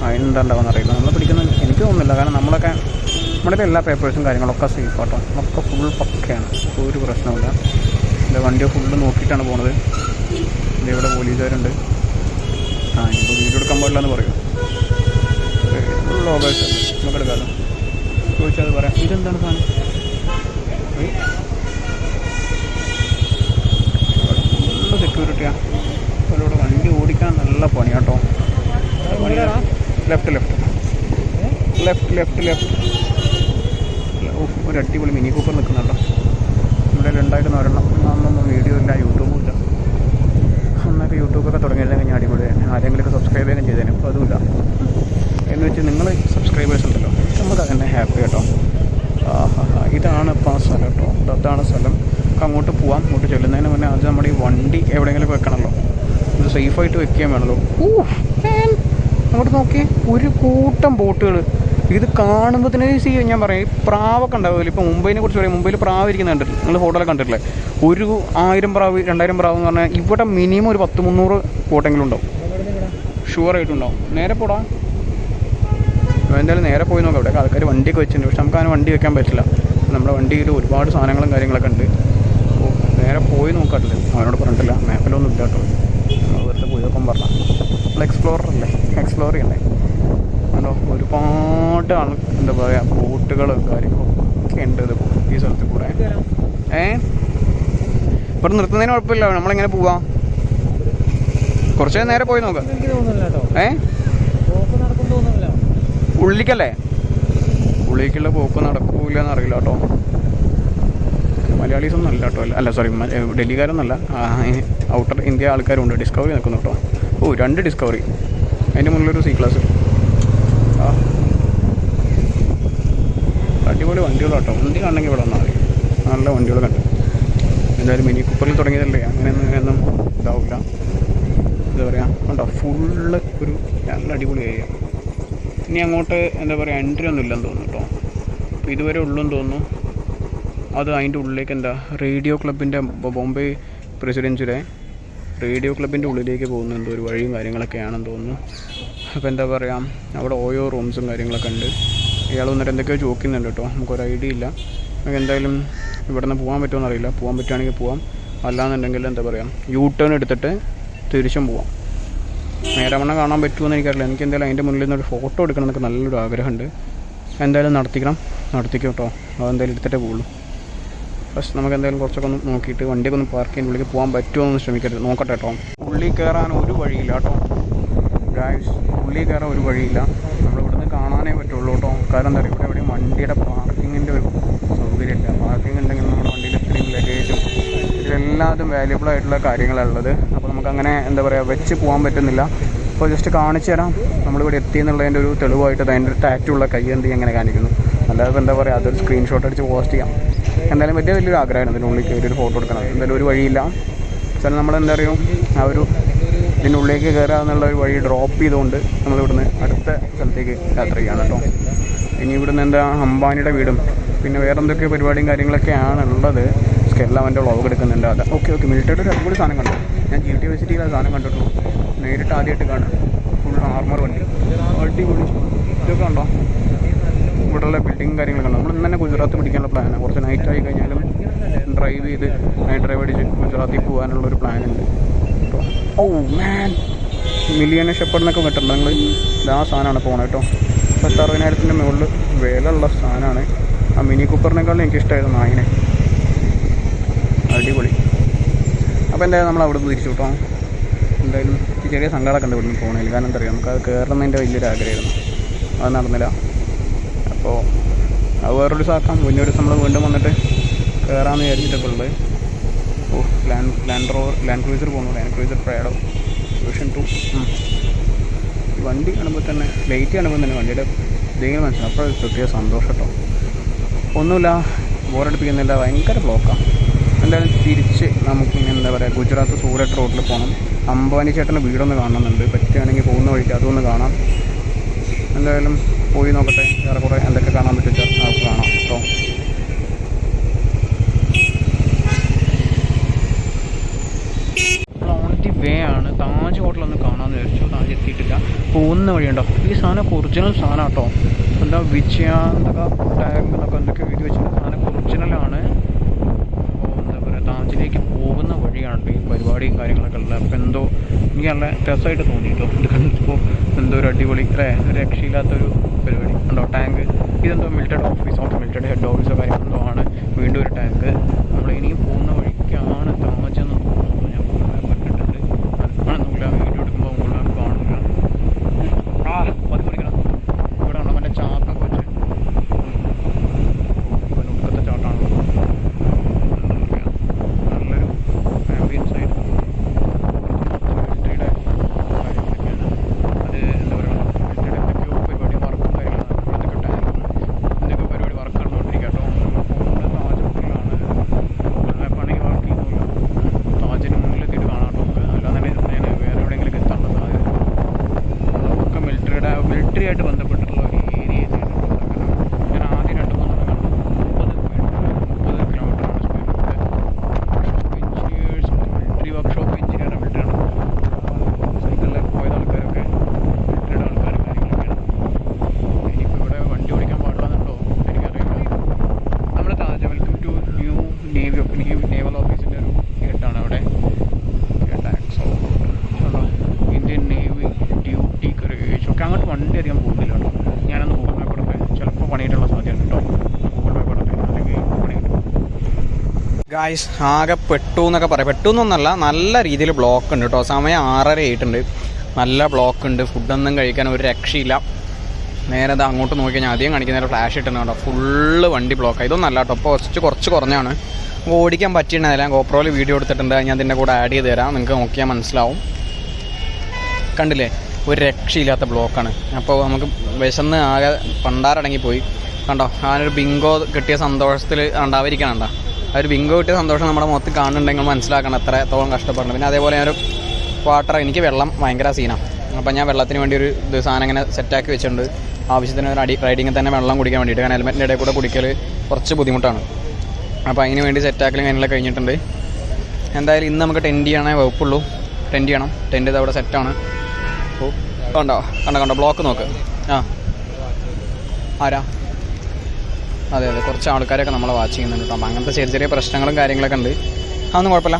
അതിനെന്താ ഉണ്ടാവുമെന്ന് അറിയില്ല. നമ്മളെ പിടിക്കുന്നത് എനിക്ക് തോന്നുന്നില്ല. കാരണം നമ്മുടെ എല്ലാ പേപ്പേഴ്സും കാര്യങ്ങളൊക്കെ സേഫ് ആട്ടോ. ഒക്കെ ഫുൾ പക്കയാണ്, ഒരു പ്രശ്നമില്ല. എൻ്റെ വണ്ടി ഫുള്ള് നോക്കിയിട്ടാണ് പോണത്. ഇവിടെ പോലീസുകാരുണ്ട്. ഇപ്പോൾ വീഡിയോ എടുക്കാൻ പാടില്ല എന്ന് പറയും. ലോബേഴ്സ് നമുക്ക് എടുക്കാമല്ലോ. ചോദിച്ചാൽ അത് പറയാം. ഇതെന്താണ് സാധനം? ഫുള്ള് സെക്യൂരിറ്റിയാണ്. അതിലൂടെ വണ്ടി ഓടിക്കാൻ നല്ല പണിയാട്ടോ. ലെഫ്റ്റ് ഒരു അടിപൊളി മിനി കൂപ്പർ നിൽക്കുന്നുണ്ടോ. ഇവിടെ ഉണ്ടായിരുന്നു ഒരെണ്ണം. അന്നൊന്നും വീഡിയോ ഇല്ല, യൂട്യൂബും ഇല്ല. അന്നൊക്കെ യൂട്യൂബൊക്കെ തുടങ്ങിയിരുന്നെങ്കിൽ ഞാൻ അടിപൊളിയായിരുന്നു. ആരെങ്കിലുമൊക്കെ സബ്സ്ക്രൈബ് ചെയ്യാൻ ചെയ്തേനെ. ഇപ്പോൾ അതുമില്ല. എന്ന് വെച്ച് നിങ്ങൾ സബ്സ്ക്രൈബേഴ്സ് ഉണ്ടല്ലോ, നമുക്ക് അതന്നെ ഹാപ്പി കേട്ടോ. ഇതാണ് ഇപ്പോൾ ആ സ്ഥലം കേട്ടോ. അതാണ് സ്ഥലം. നമുക്ക് അങ്ങോട്ട് പോവാം. അങ്ങോട്ട് ചെല്ലുന്നതിന് മുന്നേ അത് നമ്മുടെ ഈ വണ്ടി എവിടെയെങ്കിലും വെക്കണമല്ലോ. ഇത് സേഫായിട്ട് വെക്കുകയും വേണമല്ലോ. അങ്ങോട്ട് നോക്കിയേ, ഒരു കൂട്ടം ബോട്ടുകൾ. ഇത് കാണുമ്പോൾ തന്നെ ഞാൻ പറയും, ഈ പ്രാവൊക്കെ ഉണ്ടാവില്ല. ഇപ്പോൾ മുംബൈനെ കുറിച്ച് പറയും. മുംബൈയിൽ പ്രാവ് ഇരിക്കുന്ന കണ്ടിട്ടില്ല നിങ്ങൾ? ഫോട്ടോയിൽ കണ്ടിട്ടില്ലേ? ഒരു 1000 പ്രാവ് 2000 പ്രാവ് എന്ന് പറഞ്ഞാൽ ഇവിടെ മിനിമം ഒരു 100-300 ബോട്ടെങ്കിലും ഉണ്ടാവും. ഷുവറായിട്ടുണ്ടാവും. നേരെ പോടാം. എന്തായാലും നേരെ പോയി നോക്കാം. അവിടെ ആൾക്കാർ വണ്ടിയൊക്കെ വെച്ചിട്ടുണ്ട്. പക്ഷെ നമുക്ക് അങ്ങനെ വണ്ടി വെക്കാൻ പറ്റില്ല. നമ്മുടെ വണ്ടിയിൽ ഒരുപാട് സാധനങ്ങളും കാര്യങ്ങളൊക്കെ ഉണ്ട്. അപ്പോൾ നേരെ പോയി നോക്കാട്ടില്ല. അവനോട് പറഞ്ഞിട്ടില്ല, മാപ്പിലൊന്നും ഇല്ല കേട്ടോ. വെറുതെ പോയി നോക്കാൻ പറഞ്ഞാൽ നമ്മൾ എക്സ്പ്ലോർ ചെയ്യണ്ടേ. അതോ ഒരുപാട് എന്താ പറയുക, ബോട്ടുകളും കാര്യങ്ങളൊക്കെ ഉണ്ട് ഈ സ്ഥലത്ത് കൂടെ. ഇവിടെ നിർത്തുന്നതിന് കുഴപ്പമില്ല. നമ്മളിങ്ങനെ പോവാം. കുറച്ച് നേരെ പോയി നോക്കാം. ഉള്ളിലേക്കല്ലേ? ഉള്ളിലേക്കുള്ള പോക്ക് നടക്കൂല എന്നറിയില്ല കേട്ടോ. മലയാളീസൊന്നും അല്ല കേട്ടോ. അല്ല സോറി, ഡൽഹിക്കാരൊന്നുമല്ല. ഔട്ടർ ഇന്ത്യ ആൾക്കാരുണ്ട്. ഡിസ്കവറി നിൽക്കുന്നു കേട്ടോ. 2 ഡിസ്കവറി. അതിൻ്റെ മുന്നിലൊരു C ക്ലാസ്. അടിപൊളി വണ്ടികളാട്ടോ. വണ്ടി കാണണമെങ്കിൽ ഇവിടെ വന്നാൽ മതി. നല്ല വണ്ടികൾ കണ്ടു. എന്തായാലും മിനി കൂപ്പറിൽ തുടങ്ങിയതല്ലേ, അങ്ങനെയൊന്നും ഇതാവില്ല. എന്താ പറയുക, കണ്ടോ ഫുള്ള് ഒരു നല്ല അടിപൊളി ഏരിയ. ഇനി അങ്ങോട്ട് എന്താ പറയുക, എൻട്രി ഒന്നും ഇല്ലെന്ന് തോന്നുന്നു കേട്ടോ. അപ്പോൾ ഇതുവരെ ഉള്ളെന്ന് തോന്നുന്നു. അത് അതിൻ്റെ ഉള്ളിലേക്ക് എന്താ റേഡിയോ ക്ലബിൻ്റെ, ബോംബെ പ്രസിഡൻസിലെ റേഡിയോ ക്ലബിൻ്റെ ഉള്ളിലേക്ക് പോകുന്ന എന്തോ ഒരു വഴിയും കാര്യങ്ങളൊക്കെയാണെന്ന് തോന്നുന്നു. അപ്പോൾ എന്താ പറയുക, അവിടെ ഓരോ റൂംസും കാര്യങ്ങളൊക്കെ ഉണ്ട്. ഇയാൾ വന്നിട്ട് എന്തൊക്കെയോ ചോദിക്കുന്നുണ്ട് കേട്ടോ. നമുക്കൊരു ഐഡിയ ഇല്ല. നമുക്ക് എന്തായാലും ഇവിടെ നിന്ന് പോകാൻ പറ്റുമോ എന്നറിയില്ല. പോകാൻ പറ്റുകയാണെങ്കിൽ പോവാം, അല്ലാന്നുണ്ടെങ്കിൽ എന്താ പറയുക, U-ടേൺ എടുത്തിട്ട് തിരിച്ചും പോവാം. നേരവണ്ണം കാണാൻ പറ്റുമെന്ന് എനിക്കറിയില്ല. എനിക്ക് എന്തായാലും അതിൻ്റെ മുന്നിൽ നിന്നൊരു ഫോട്ടോ എടുക്കണം എന്നൊക്കെ നല്ലൊരു ആഗ്രഹമുണ്ട്. എന്തായാലും നടത്തിക്കും കേട്ടോ. അതെന്തായാലും എടുത്തിട്ടേ പോകുള്ളൂ. ഫസ്റ്റ് നമുക്ക് എന്തായാലും കുറച്ചൊക്കെ ഒന്ന് നോക്കിയിട്ട് വണ്ടിയൊക്കെ ഒന്ന് പാർക്ക് ചെയ്യാൻ ഉള്ളിൽ പോകാൻ പറ്റുമോ എന്ന് ശ്രമിക്കരുത്. നോക്കട്ടെ കേട്ടോ. ഉള്ളിൽ കയറാൻ ഒരു വഴിയില്ല കേട്ടോ ഗായ്സ്. ഉള്ളിൽ കയറാൻ ഒരു വഴിയില്ല. നമ്മളിവിടുന്ന് കാണാനേ പറ്റുള്ളൂ കേട്ടോ. കാരണം എന്താ പറയുക, ഇവിടെ എവിടെയും വണ്ടിയുടെ പാർക്കിങ്ങിൻ്റെ ഒരു സൗകര്യമില്ല. പാർക്കിംഗ് ഉണ്ടെങ്കിൽ നമ്മുടെ വണ്ടിയിൽ ഇത്രയും ലഗേജും ഇതിലെല്ലാതും വാല്യുബിൾ ആയിട്ടുള്ള കാര്യങ്ങളുള്ളത്. അപ്പോൾ നമുക്കങ്ങനെ എന്താ പറയുക വെച്ച് പോകാൻ പറ്റുന്നില്ല. അപ്പോൾ ജസ്റ്റ് കാണിച്ചു തരാം നമ്മളിവിടെ എത്തിയെന്നുള്ളതിൻ്റെ ഒരു തെളിവായിട്ട് അതിൻ്റെ ടാറ്റുള്ള കയ്യന്തി എങ്ങനെ കാണിക്കുന്നു. അല്ലാതെ എന്താ പറയുക, അതൊരു സ്ക്രീൻഷോട്ട് അടിച്ച് പോസ്റ്റ് ചെയ്യാം. എന്തായാലും വലിയൊരു ആഗ്രഹമായിരുന്നു ഇതിനുള്ളിൽ കയറി ഒരു ഫോട്ടോ എടുക്കണം. എന്തായാലും ഒരു വഴിയില്ല. ചില നമ്മളെന്താ പറയുക, ആ ഒരു ഇതിനുള്ളിലേക്ക് കയറുക എന്നുള്ള ഒരു വഴി ഡ്രോപ്പ് ചെയ്തുകൊണ്ട് നമ്മളിവിടുന്ന് അടുത്ത സ്ഥലത്തേക്ക് യാത്ര ചെയ്യാണ് കേട്ടോ. ഇനി ഇവിടുന്ന് എന്താ അംബാനിയുടെ വീടും പിന്നെ വേറെ എന്തൊക്കെ പരിപാടിയും കാര്യങ്ങളൊക്കെയാണ് ഉള്ളത്. സ്കെല്ലാവൻ്റെ വ്ളോഗ് എടുക്കുന്നുണ്ട്. അത് ഓക്കെ മിലിറ്ററിയുടെ ഒരു അടിപൊളി സാധനം കണ്ടു. ഞാൻ GT വിസിറ്റിയിൽ ആ സാധനം കണ്ടിട്ടുള്ളൂ. നേരിട്ട് ആദ്യമായിട്ട് കാണും. ഫുൾ ആർമർ വണ്ടി, അടിപൊളി. ഇതൊക്കെ ഉണ്ടോ ഇവിടെയുള്ള ബിൽഡിങ്ങും കാര്യങ്ങളൊക്കെ ഉണ്ടോ. നമ്മൾ ഇന്ന് തന്നെ ഗുജറാത്ത് പിടിക്കാനുള്ള പ്ലാനാണ്. കുറച്ച് നൈറ്റ് ആയി കഴിഞ്ഞാലും ഡ്രൈവ് ചെയ്ത് നൈറ്റ് ഡ്രൈവ് അടിച്ച് ഗുജറാത്തിൽ പോകാനുള്ളൊരു പ്ലാനുണ്ട്. ഓ മാൻ, മില്യൺ ഷെപ്പർഡിനൊക്കെ കിട്ടുന്നുണ്ട്. നിങ്ങൾ ആ സാധനമാണ് പോകണം കേട്ടോ. 60,000 മുകളിൽ വിലയുള്ള സാധനമാണ്. ആ മിനി കൂപ്പറിനേക്കാളും എനിക്കിഷ്ടമായിരുന്നു നായിനെ. അടിപൊളി. അപ്പോൾ എന്തായാലും നമ്മൾ അവിടെ നിന്ന് തിരിച്ചു കേട്ടോ. എന്തായാലും ഈ ചെറിയ സങ്കടമൊക്കെ ഉണ്ട് ഇവിടുന്ന് പോകണേൽ. കാരണം എന്താ പറയുക, നമുക്കത് കയറുന്നതിൻ്റെ വലിയൊരു ആഗ്രഹമായിരുന്നു. അത് നടന്നില്ല. അപ്പോൾ അത് വേറൊരു സാക്കാം. വലിയൊരു നമ്മൾ വീണ്ടും വന്നിട്ട് കയറാമെന്ന് വിചാരിച്ചിട്ടൊക്കെ ഉള്ളത്. ലാൻഡ് ക്രൂസർ പോകുന്നു. Land Cruiser Prado version 2. വണ്ടി കാണുമ്പോൾ തന്നെ ലൈറ്റ് കാണുമ്പോൾ തന്നെ വണ്ടിയുടെ ഇതെങ്കിലും മനസ്സിലാവും. അപ്പോൾ പ്രത്യേക സന്തോഷം കേട്ടോ. ഒന്നുമില്ല, ബോറടിപ്പിക്കുന്നില്ല, ഭയങ്കര ബ്ലോക്കാണ്. എന്തായാലും തിരിച്ച് നമുക്ക് എന്താ പറയുക, ഗുജറാത്ത് സൂററ്റ് റോഡിൽ പോകണം. അംബാനി ചേട്ടൻ്റെ വീടൊന്ന് കാണുന്നുണ്ട്. പറ്റുകയാണെങ്കിൽ പോകുന്ന വഴിക്ക് അതൊന്ന് കാണാം. എന്തായാലും പോയി നോക്കട്ടെ, വേറെ കുറേ എന്തൊക്കെ കാണാൻ പറ്റും അത് കാണാം കേട്ടോ. വേ ആണ്. താജ് ഹോട്ടലൊന്ന് കാണാമെന്ന് വിചാരിച്ചു. താജ് എത്തിയിട്ടില്ല. പോകുന്ന വഴിയുണ്ടോ, ഈ സാധനം ഒറിജിനൽ സാധനം കേട്ടോ. എന്താ വിജയാന്തക ടാങ്ക് എന്നൊക്കെ എന്തൊക്കെ എഴുതി വെച്ചിട്ട് സാധനം ഒറിജിനലാണ്. അപ്പോൾ എന്താ പറയുക, താജിലേക്ക് പോകുന്ന വഴിയാണ് ഈ പരിപാടിയും കാര്യങ്ങളൊക്കെ ഉള്ളത്. അപ്പോൾ എന്തോ എനിക്ക് നല്ല രസമായിട്ട് തോന്നി കേട്ടോ. ഇത് കണ്ടപ്പോൾ എന്തോ ഒരു അടിപൊളി അല്ലേ, ഒരു രക്ഷയില്ലാത്തൊരു പരിപാടി ഉണ്ടോ. ടാങ്ക് ഇതെന്തോ മിലിറ്ററി ഓഫീസോ മിലിറ്ററി ഹെഡ് ഓഫീസോ കാര്യങ്ങളെന്തോ ആണ്. വീണ്ടും ഒരു ടാങ്ക്. നമ്മൾ ഇനിയും പോകുന്ന വഴിക്കാണ് താജ് എന്ന് തോന്നുന്നു. ഞാൻ പറ്റിട്ടുണ്ട് ആണെന്നില്ല, വീഡിയോ എടുക്കുമ്പോൾ മുഴുവൻ കാണില്ല. പതി പഠിക്കണം. ഇവിടെ ഉണ്ടോ മറ്റേ ചാട്ടം വെച്ച് ഒടുക്കത്തെ ചാട്ടാണ്. എന്താ പറയുക, നല്ലൊരു ആംബിയൻസ് ആയിട്ട് മിലിറ്ററിയുടെ കാര്യങ്ങളൊക്കെയാണ്. അത് എന്താ പറയുക, മിലിറ്ററിയുടെ എന്തൊക്കെയോ പരിപാടി വർക്കും കാര്യങ്ങളാണ്. എന്തൊക്കെ ടാങ്കും എന്തൊക്കെ പരിപാടി വർക്ക് നടന്നുകൊണ്ടിരിക്കുക കേട്ടോ. പോകുന്നത് താജ് ഹോട്ടലിലാണ്. ഗൂഗിൾ മാപ്പാണെങ്കിൽ വർക്ക് ചെയ്യുന്നില്ല. താജിന് മുന്നിലെത്തിയിട്ട് കാണാം കേട്ടോ നമുക്ക്. അല്ലാതെ തന്നെ വേറെ എവിടെയെങ്കിലും എത്താനുള്ള സാധ്യത. ഒക്കെ മിലിറ്ററി ആയിട്ട് ബന്ധപ്പെട്ടിട്ടുള്ള ഒരു ഏരിയ. ഞാൻ ആദ്യം 2-3 കണ്ടു. 30 കിലോമീറ്ററാണ് workshop engineers, military workshop engineer മിലിറ്ററിയാണ്. സൈക്കിളിൽ പോയ ആൾക്കാരൊക്കെ മിലിറ്ററിയുടെ ആൾക്കാരും കാര്യങ്ങളൊക്കെയാണ്. ഇനിയിപ്പോൾ ഇവിടെ വണ്ടി ഓടിക്കാൻ പാടില്ലെന്നുണ്ടോ എനിക്കറിയില്ല. നമ്മുടെ Taj welcome to new naval ഓഫീസിൻ്റെ ഒരു ഗേട്ടാണ് അവിടെ. ഇന്ത്യൻ നേവി ഡ്യൂട്ടി കറേജ് ഒക്കെ. അങ്ങോട്ട് വണ്ടി അധികം പോകുന്നില്ല കേട്ടോ. ഞാനൊന്ന് ഗൂഗിൾ മാപ്പ് എടുത്ത് ചിലപ്പോൾ പണിയിട്ടുള്ള സാധ്യത കേട്ടോ. ഗൂഗിൾ മാപ്പ് എടുത്ത് അല്ലെങ്കിൽ പണി കിട്ടും. ഗായ്സ് ആകെ പെട്ടു എന്നൊക്കെ പറയാം. പെട്ടു എന്നൊന്നല്ല, നല്ല രീതിയിൽ ബ്ലോക്ക് ഉണ്ട് കേട്ടോ. സമയം 6:30 ആയിട്ടുണ്ട്. നല്ല ബ്ലോക്ക് ഉണ്ട്. ഫുഡൊന്നും കഴിക്കാൻ ഒരു രക്ഷയില്ല. നേരെ അത് അങ്ങോട്ട് നോക്കിക്കഴിഞ്ഞാൽ ആദ്യം കാണിക്കുന്നതിൽ ഫ്ലാഷ് ഇട്ടുണ്ട് കേട്ടോ. ഫുള്ള് വണ്ടി ബ്ലോക്കാണ്. ഇതൊന്നും അല്ല കേട്ടോ. ഇപ്പോൾ കുറച്ച് കുറഞ്ഞാണ്. ഓടിക്കാൻ പറ്റിയിട്ടുണ്ടായില്ല. ഗോപ്രോയിൽ വീഡിയോ എടുത്തിട്ടുണ്ട്. ഞാൻ അതിൻ്റെ കൂടെ ആഡ് ചെയ്ത് തരാം. നിങ്ങൾക്ക് നോക്കിയാൽ മനസ്സിലാവും. കണ്ടില്ലേ, ഒരു രക്ഷയില്ലാത്ത ബ്ലോക്കാണ്. അപ്പോൾ നമുക്ക് വിശന്ന് ആകെ പണ്ടാരടങ്ങിപ്പോയി കണ്ടോ. ഞാനൊരു ബിങ്കോ കിട്ടിയ സന്തോഷത്തിൽ ഉണ്ടാവാതിരിക്കണണ്ട. ആ ഒരു ബിങ്കോ കിട്ടിയ സന്തോഷം നമ്മുടെ മുഖത്ത് കാണുന്നുണ്ടെങ്കിൽ മനസ്സിലാക്കണം എത്രത്തോളം കഷ്ടപ്പെടണം. പിന്നെ അതേപോലെ ഞാനൊരു വാട്ടർ, എനിക്ക് വെള്ളം ഭയങ്കര സീനാണ്. അപ്പോൾ ഞാൻ വെള്ളത്തിന് വേണ്ടി ഒരു സാധനം ഇങ്ങനെ സെറ്റാക്കി വെച്ചിട്ടുണ്ട്. ആവശ്യത്തിന് ഒരു റൈഡിങ്ങിൽ തന്നെ വെള്ളം കുടിക്കാൻ വേണ്ടിയിട്ട്. കാരണം ഹെൽമെറ്റിൻ്റെ ഇടയിൽ കൂടെ കുടിക്കൽ കുറച്ച് ബുദ്ധിമുട്ടാണ്. അപ്പോൾ അതിന് വേണ്ടി സെറ്റാക്കലും കാര്യങ്ങളൊക്കെ കഴിഞ്ഞിട്ടുണ്ട്. എന്തായാലും ഇന്ന് നമുക്ക് ടെൻറ്റ് ചെയ്യാനേ വകുപ്പുള്ളൂ. ടെൻറ്റ് ചെയ്യണം. ടെൻറ്റ് ഇത് അവിടെ സെറ്റാണ്. ഓ കണ്ടോ ബ്ലോക്ക് നോക്ക്. ആരാ? അതെ കുറച്ച് ആൾക്കാരൊക്കെ നമ്മളെ വാച്ച് ചെയ്യുന്നുണ്ട് കേട്ടോ. അപ്പോൾ അങ്ങനത്തെ ചെറിയ പ്രശ്നങ്ങളും കാര്യങ്ങളൊക്കെ ഉണ്ട്. അതൊന്നും കുഴപ്പമില്ല.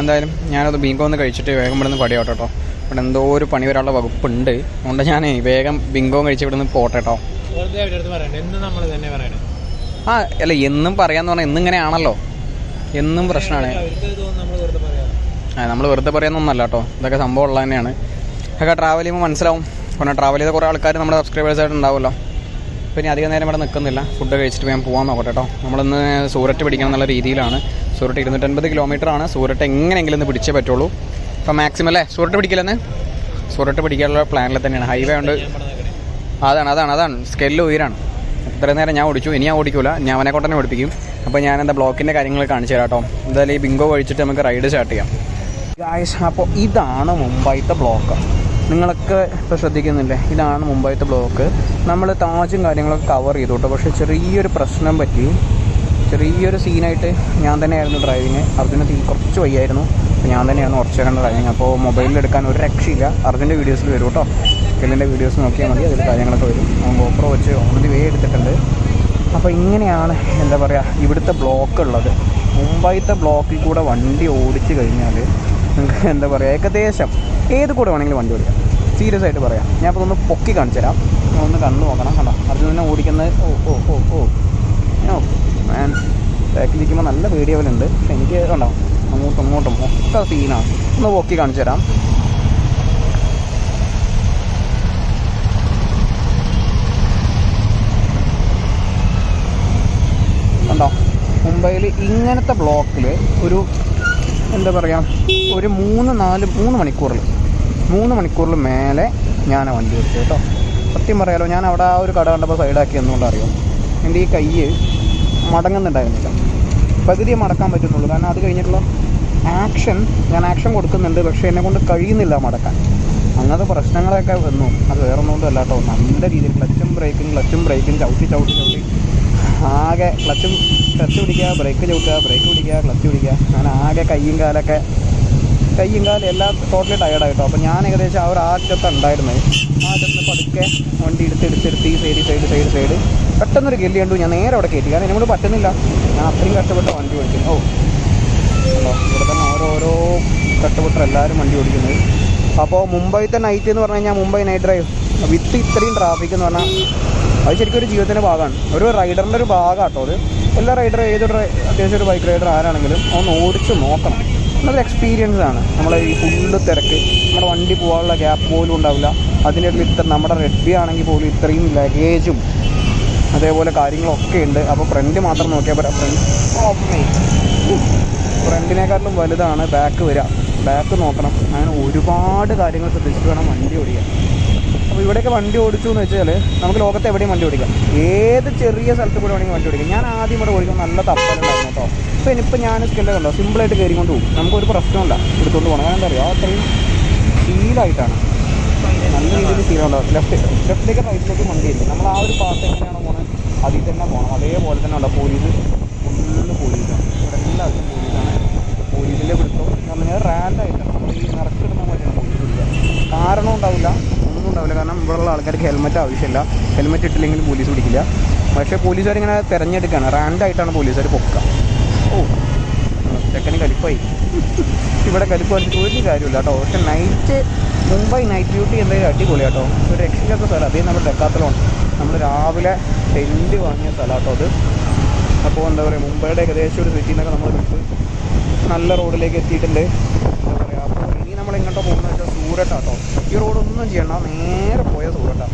എന്തായാലും ഞാനത് ബിങ്കോ ഒന്ന് കഴിച്ചിട്ട് വേഗം ഇവിടെ നിന്ന് പടിയോട്ടോ കേട്ടോ. ഇവിടെ എന്തോ ഒരു പണി വരാനുള്ള വകുപ്പുണ്ട്. അതുകൊണ്ട് ഞാൻ വേഗം ബിങ്കോ കഴിച്ച് ഇവിടെ നിന്ന് പോട്ടെ കേട്ടോ. അല്ല എന്നും പറയാന്ന് പറഞ്ഞാൽ എന്നിങ്ങനെയാണല്ലോ. എന്നും പ്രശ്നമാണ്. നമ്മൾ വെറുതെ പറയാനൊന്നല്ല കേട്ടോ. ഇതൊക്കെ സംഭവം ഉള്ളത് തന്നെയാണ്. ഒക്കെ ട്രാവൽ ചെയ്യുമ്പോൾ മനസ്സിലാവും. കാരണം ട്രാവൽ ചെയ്ത കുറേ ആൾക്കാർ നമ്മുടെ സബ്സ്ക്രൈബേഴ്സായിട്ട് ഉണ്ടാവുമല്ലോ. പിന്നെ അധികം നേരം ഇവിടെ നിൽക്കുന്നില്ല. ഫുഡ് കഴിച്ചിട്ട് ഞാൻ പോകാൻ നോക്കട്ടെ കേട്ടോ. നമ്മളിന്ന് സൂററ്റ് പിടിക്കണം എന്നുള്ള രീതിയിലാണ്. സൂററ്റ് 250 കിലോമീറ്ററാണ്. സൂററ്റ് എങ്ങനെയെങ്കിലും ഒന്ന് പിടിച്ചേ പറ്റുള്ളൂ. അപ്പോൾ മാക്സിമം അല്ലേ സൂററ്റ് പിടിക്കില്ലെന്ന്. സൂററ്റ് പിടിക്കാനുള്ള പ്ലാനിൽ തന്നെയാണ്. ഹൈവേ ഉണ്ട്. അതാണ് സ്കെല്ല് ഉയരാണ്. ഇത്രയും നേരം ഞാൻ ഓടിച്ചു. ഇനി ഞാൻ ഓടിക്കില്ല, ഞാൻ അവനെ കൊണ്ട് തന്നെ ഓടിപ്പിക്കും. അപ്പോൾ ഞാൻ എന്താ ബ്ലോക്കിൻ്റെ കാര്യങ്ങൾ കാണിച്ചു തരാം കേട്ടോ. എന്തായാലും ഈ ബിങ്കോ കഴിച്ചിട്ട് നമുക്ക് റൈഡ് സ്റ്റാർട്ട് ചെയ്യാം. ഗായ്സ്, അപ്പോൾ ഇതാണ് മുംബൈത്തെ ബ്ലോക്ക്. നിങ്ങളൊക്കെ ഇപ്പോൾ ശ്രദ്ധിക്കുന്നില്ലേ, ഇതാണ് മുംബൈത്തെ ബ്ലോക്ക്. നമ്മൾ താജും കാര്യങ്ങളൊക്കെ കവർ ചെയ്തു കേട്ടോ. പക്ഷേ ചെറിയൊരു പ്രശ്നം പറ്റി. ചെറിയൊരു സീനായിട്ട് ഞാൻ തന്നെയായിരുന്നു ഡ്രൈവിങ്. അർജുന് കുറച്ച് വയ്യായിരുന്നു. അപ്പോൾ ഞാൻ തന്നെയായിരുന്നു കുറച്ച് നേരം ഡ്രൈവിങ്. അപ്പോൾ മൊബൈലിൽ എടുക്കാൻ ഒരു രക്ഷയില്ല. അർജുൻ്റെ വീഡിയോസിൽ വരും കേട്ടോ. സ്കെല്ലിൻ്റെ വീഡിയോസ് നോക്കിയാൽ മതി. അതിൽ കാര്യങ്ങളൊക്കെ വരും. ഗോപ്രോ വെച്ച് ഓൺ ദി വേ എടുത്തിട്ടുണ്ട്. അപ്പോൾ ഇങ്ങനെയാണ് എന്താ പറയുക ഇവിടുത്തെ ബ്ലോക്ക് ഉള്ളത്. മുംബൈത്തെ ബ്ലോക്കിൽ കൂടെ വണ്ടി ഓടിച്ച് കഴിഞ്ഞാൽ നിങ്ങൾക്ക് എന്താ പറയുക ഏകദേശം ഏത് കൂടെ വേണമെങ്കിലും വണ്ടി ഓടിക്കാം. സീരിയസ് ആയിട്ട് പറയാം. ഞാൻ അപ്പോൾ ഒന്ന് പൊക്കി കാണിച്ചു തരാം. ഒന്ന് കണ്ടു നോക്കണം. കണ്ടോ അർജുനെ ഓടിക്കുന്നത്. ഓ ഞാൻ ബാക്കിലിരിക്കുമ്പോൾ നല്ല പേടിയാവലുണ്ട്. പക്ഷെ എനിക്ക് കണ്ടോ അങ്ങോട്ടും ഒക്കെ സീനാണ്. ഒന്ന് പൊക്കി കാണിച്ചു തരാം. കണ്ടോ മുംബൈയിൽ ഇങ്ങനത്തെ ബ്ലോക്കിൽ ഒരു എന്താ പറയുക ഒരു 3 മണിക്കൂറിൽ 3 മണിക്കൂറിൽ മേലെ ഞാൻ ആ വണ്ടി ഓടിച്ചു കേട്ടോ. സത്യം പറയാലോ, ഞാൻ അവിടെ ആ ഒരു കട കണ്ടപ്പോൾ സൈഡാക്കി എന്നുകൊണ്ട് അറിയാം എൻ്റെ ഈ കൈ മടങ്ങുന്നുണ്ടായിരുന്നില്ല. പകുതിയെ മടക്കാൻ പറ്റുന്നുള്ളൂ. കാരണം അത് കഴിഞ്ഞിട്ടുള്ള ഞാൻ ആക്ഷൻ കൊടുക്കുന്നുണ്ട്, പക്ഷേ എന്നെക്കൊണ്ട് കഴിയുന്നില്ല മടക്കാൻ. അങ്ങനത്തെ പ്രശ്നങ്ങളൊക്കെ വന്നു. അത് വേറെ ഒന്നുകൊണ്ടും അല്ല കേട്ടോ. നല്ല രീതിയിൽ ക്ലച്ചും ബ്രേക്കും ചവിട്ടി ആകെ ക്ലച്ച് പിടിക്കുക, ബ്രേക്ക് പിടിക്കുക, ക്ലച്ച് പിടിക്കുക. അങ്ങനെ ആകെ കയ്യും കാലും എല്ലാം ടോട്ടലി ടയർഡായിട്ടോ. അപ്പോൾ ഞാൻ ഏകദേശം ആ ഒരു അറ്റത്ത് ഉണ്ടായിരുന്നത്. ആ അറ്റത്ത് പതുക്കെ വണ്ടി എടുത്ത് ഈ സൈഡ് പെട്ടെന്നൊരു ഗല്ലി കണ്ടു. ഞാൻ നേരെ അവിടെ കയറ്റി. കാരണം എന്നോട് പറ്റുന്നില്ല. ഞാൻ അത്രയും കഷ്ടപ്പെട്ട് വണ്ടി ഓടിക്കുന്നു. ഇവിടെ തന്നെ ഓരോ കഷ്ടപ്പെട്ട് എല്ലാവരും വണ്ടി ഓടിക്കുന്നത്. അപ്പോൾ മുംബൈത്തെ നൈറ്റ് എന്ന് പറഞ്ഞു കഴിഞ്ഞാൽ മുംബൈ നൈറ്റ് ഡ്രൈവ് വിത്ത് ഇത്രയും ട്രാഫിക് എന്ന് പറഞ്ഞാൽ അത് ശരിക്കും ഒരു ജീവിതത്തിൻ്റെ ഭാഗമാണ്. ഒരു റൈഡറിൻ്റെ ഒരു ഭാഗം കേട്ടോ അത്. എല്ലാ റൈഡറും അത്യാവശ്യം ഒരു ബൈക്ക് റൈഡർ ആരാണെങ്കിലും ഒന്ന് ഓടിച്ച് നോക്കണം. അതൊരു എക്സ്പീരിയൻസ് ആണ്. നമ്മളെ ഈ ഫുള്ള് തിരക്ക്, നമ്മുടെ വണ്ടി പോകാനുള്ള ഗ്യാപ്പ് പോലും ഉണ്ടാവില്ല. അതിൻ്റെ ഇടയിൽ നമ്മുടെ റെഡ്ബി ആണെങ്കിൽ പോലും ഇത്രയും ലഗേജും അതേപോലെ കാര്യങ്ങളൊക്കെ ഉണ്ട്. അപ്പോൾ ഫ്രണ്ട് മാത്രം നോക്കിയാൽ പോരാ. ഫ്രണ്ടിനെക്കാട്ടിലും വലുതാണ് ബാക്ക് വരിക. ബാക്ക് നോക്കണം. അങ്ങനെ ഒരുപാട് കാര്യങ്ങൾ ശ്രദ്ധിച്ചിട്ട് വേണം വണ്ടി ഓടിക്കാൻ. അപ്പോൾ ഇവിടെയൊക്കെ വണ്ടി ഓടിച്ചു എന്ന് വെച്ചാൽ നമുക്ക് ലോകത്ത് എവിടെയും വണ്ടി ഓടിക്കാം. ഏത് ചെറിയ സ്ഥലത്ത് കൂടെ വേണമെങ്കിൽ വണ്ടി ഓടിക്കാം. ഞാൻ ആദ്യം ഇവിടെ ഓടിക്കുമ്പോൾ നല്ല തപ്പലുണ്ടായിരുന്നു കേട്ടോ. ഇപ്പം ഞാൻ സ്കില്ല് കണ്ടോ, സിമ്പിളായിട്ട് കയറിക്കൊണ്ട് പോകും. നമുക്കൊരു പ്രശ്നമില്ല എടുത്തുകൊണ്ട് പോകണം. കാരണം എന്താ പറയുക, അത്രയും ഫീലായിട്ടാണ്. നല്ല രീതിയിൽ ഫീലുണ്ടാവും. ലെഫ്റ്റിലേക്ക് റൈറ്റിലേക്ക് വണ്ടി ആയിരിക്കും. നമ്മൾ ആ ഒരു പാത്ത് എങ്ങനെയാണോ പോകുന്നത് അതിൽ തന്നെ പോകണം. അതേപോലെ തന്നെ ഉണ്ടോ പോലീസ്, ഫുള്ള് പോലീസാണ്. ഇവിടെ എല്ലാവർക്കും പോലീസാണ്. പോലീസിൻ്റെ പിടുത്തവും എന്ന് പറഞ്ഞാൽ റാൻഡായിട്ടാണ്. നമ്മൾ ഈ നിറക്കിടുന്ന പോലെയാണ് പോലീസ് പിടിക്കുക. കാരണം ഉണ്ടാവില്ല, ഒന്നും ഉണ്ടാവില്ല. കാരണം ഇവിടെയുള്ള ആൾക്കാർക്ക് ഹെൽമെറ്റ് ആവശ്യമില്ല. ഹെൽമെറ്റ് ഇട്ടില്ലെങ്കിൽ പോലീസ് പിടിക്കില്ല. പക്ഷേ പോലീസുകാരിങ്ങനെ തിരഞ്ഞെടുക്കുകയാണ്. റാൻഡായിട്ടാണ് പോലീസുകാർ പൊക്കുക. ചെക്കന് കലിപ്പായി. ഇവിടെ കലിപ്പ് പറഞ്ഞിട്ട് ഒരു കാര്യമില്ല കേട്ടോ. പക്ഷേ മുംബൈ നൈറ്റ് ഡ്യൂട്ടി എന്തായാലും അടിപൊളി കേട്ടോ. ഒരു രക്ഷയില്ലാത്ത സ്ഥലം. അതേ നമ്മുടെ ഡെക്കാത്തലോൺ നമ്മൾ രാവിലെ ടെൻറ്റ് വാങ്ങിയ സ്ഥലം കേട്ടോ അത്. അപ്പോൾ എന്താ പറയുക, മുംബൈയുടെ ഏകദേശം ഒരു സിറ്റിയിൽ നിന്നൊക്കെ നമ്മൾ വിട്ട് നല്ല റോഡിലേക്ക് എത്തിയിട്ടുണ്ട്. എന്താ പറയുക, അപ്പോൾ ഇനി നമ്മൾ എങ്ങോട്ടോ പോകുന്നത് വെച്ചാൽ സൂററ്റാട്ടോ. ഈ റോഡൊന്നും ചെയ്യണ്ട, നേരെ പോയ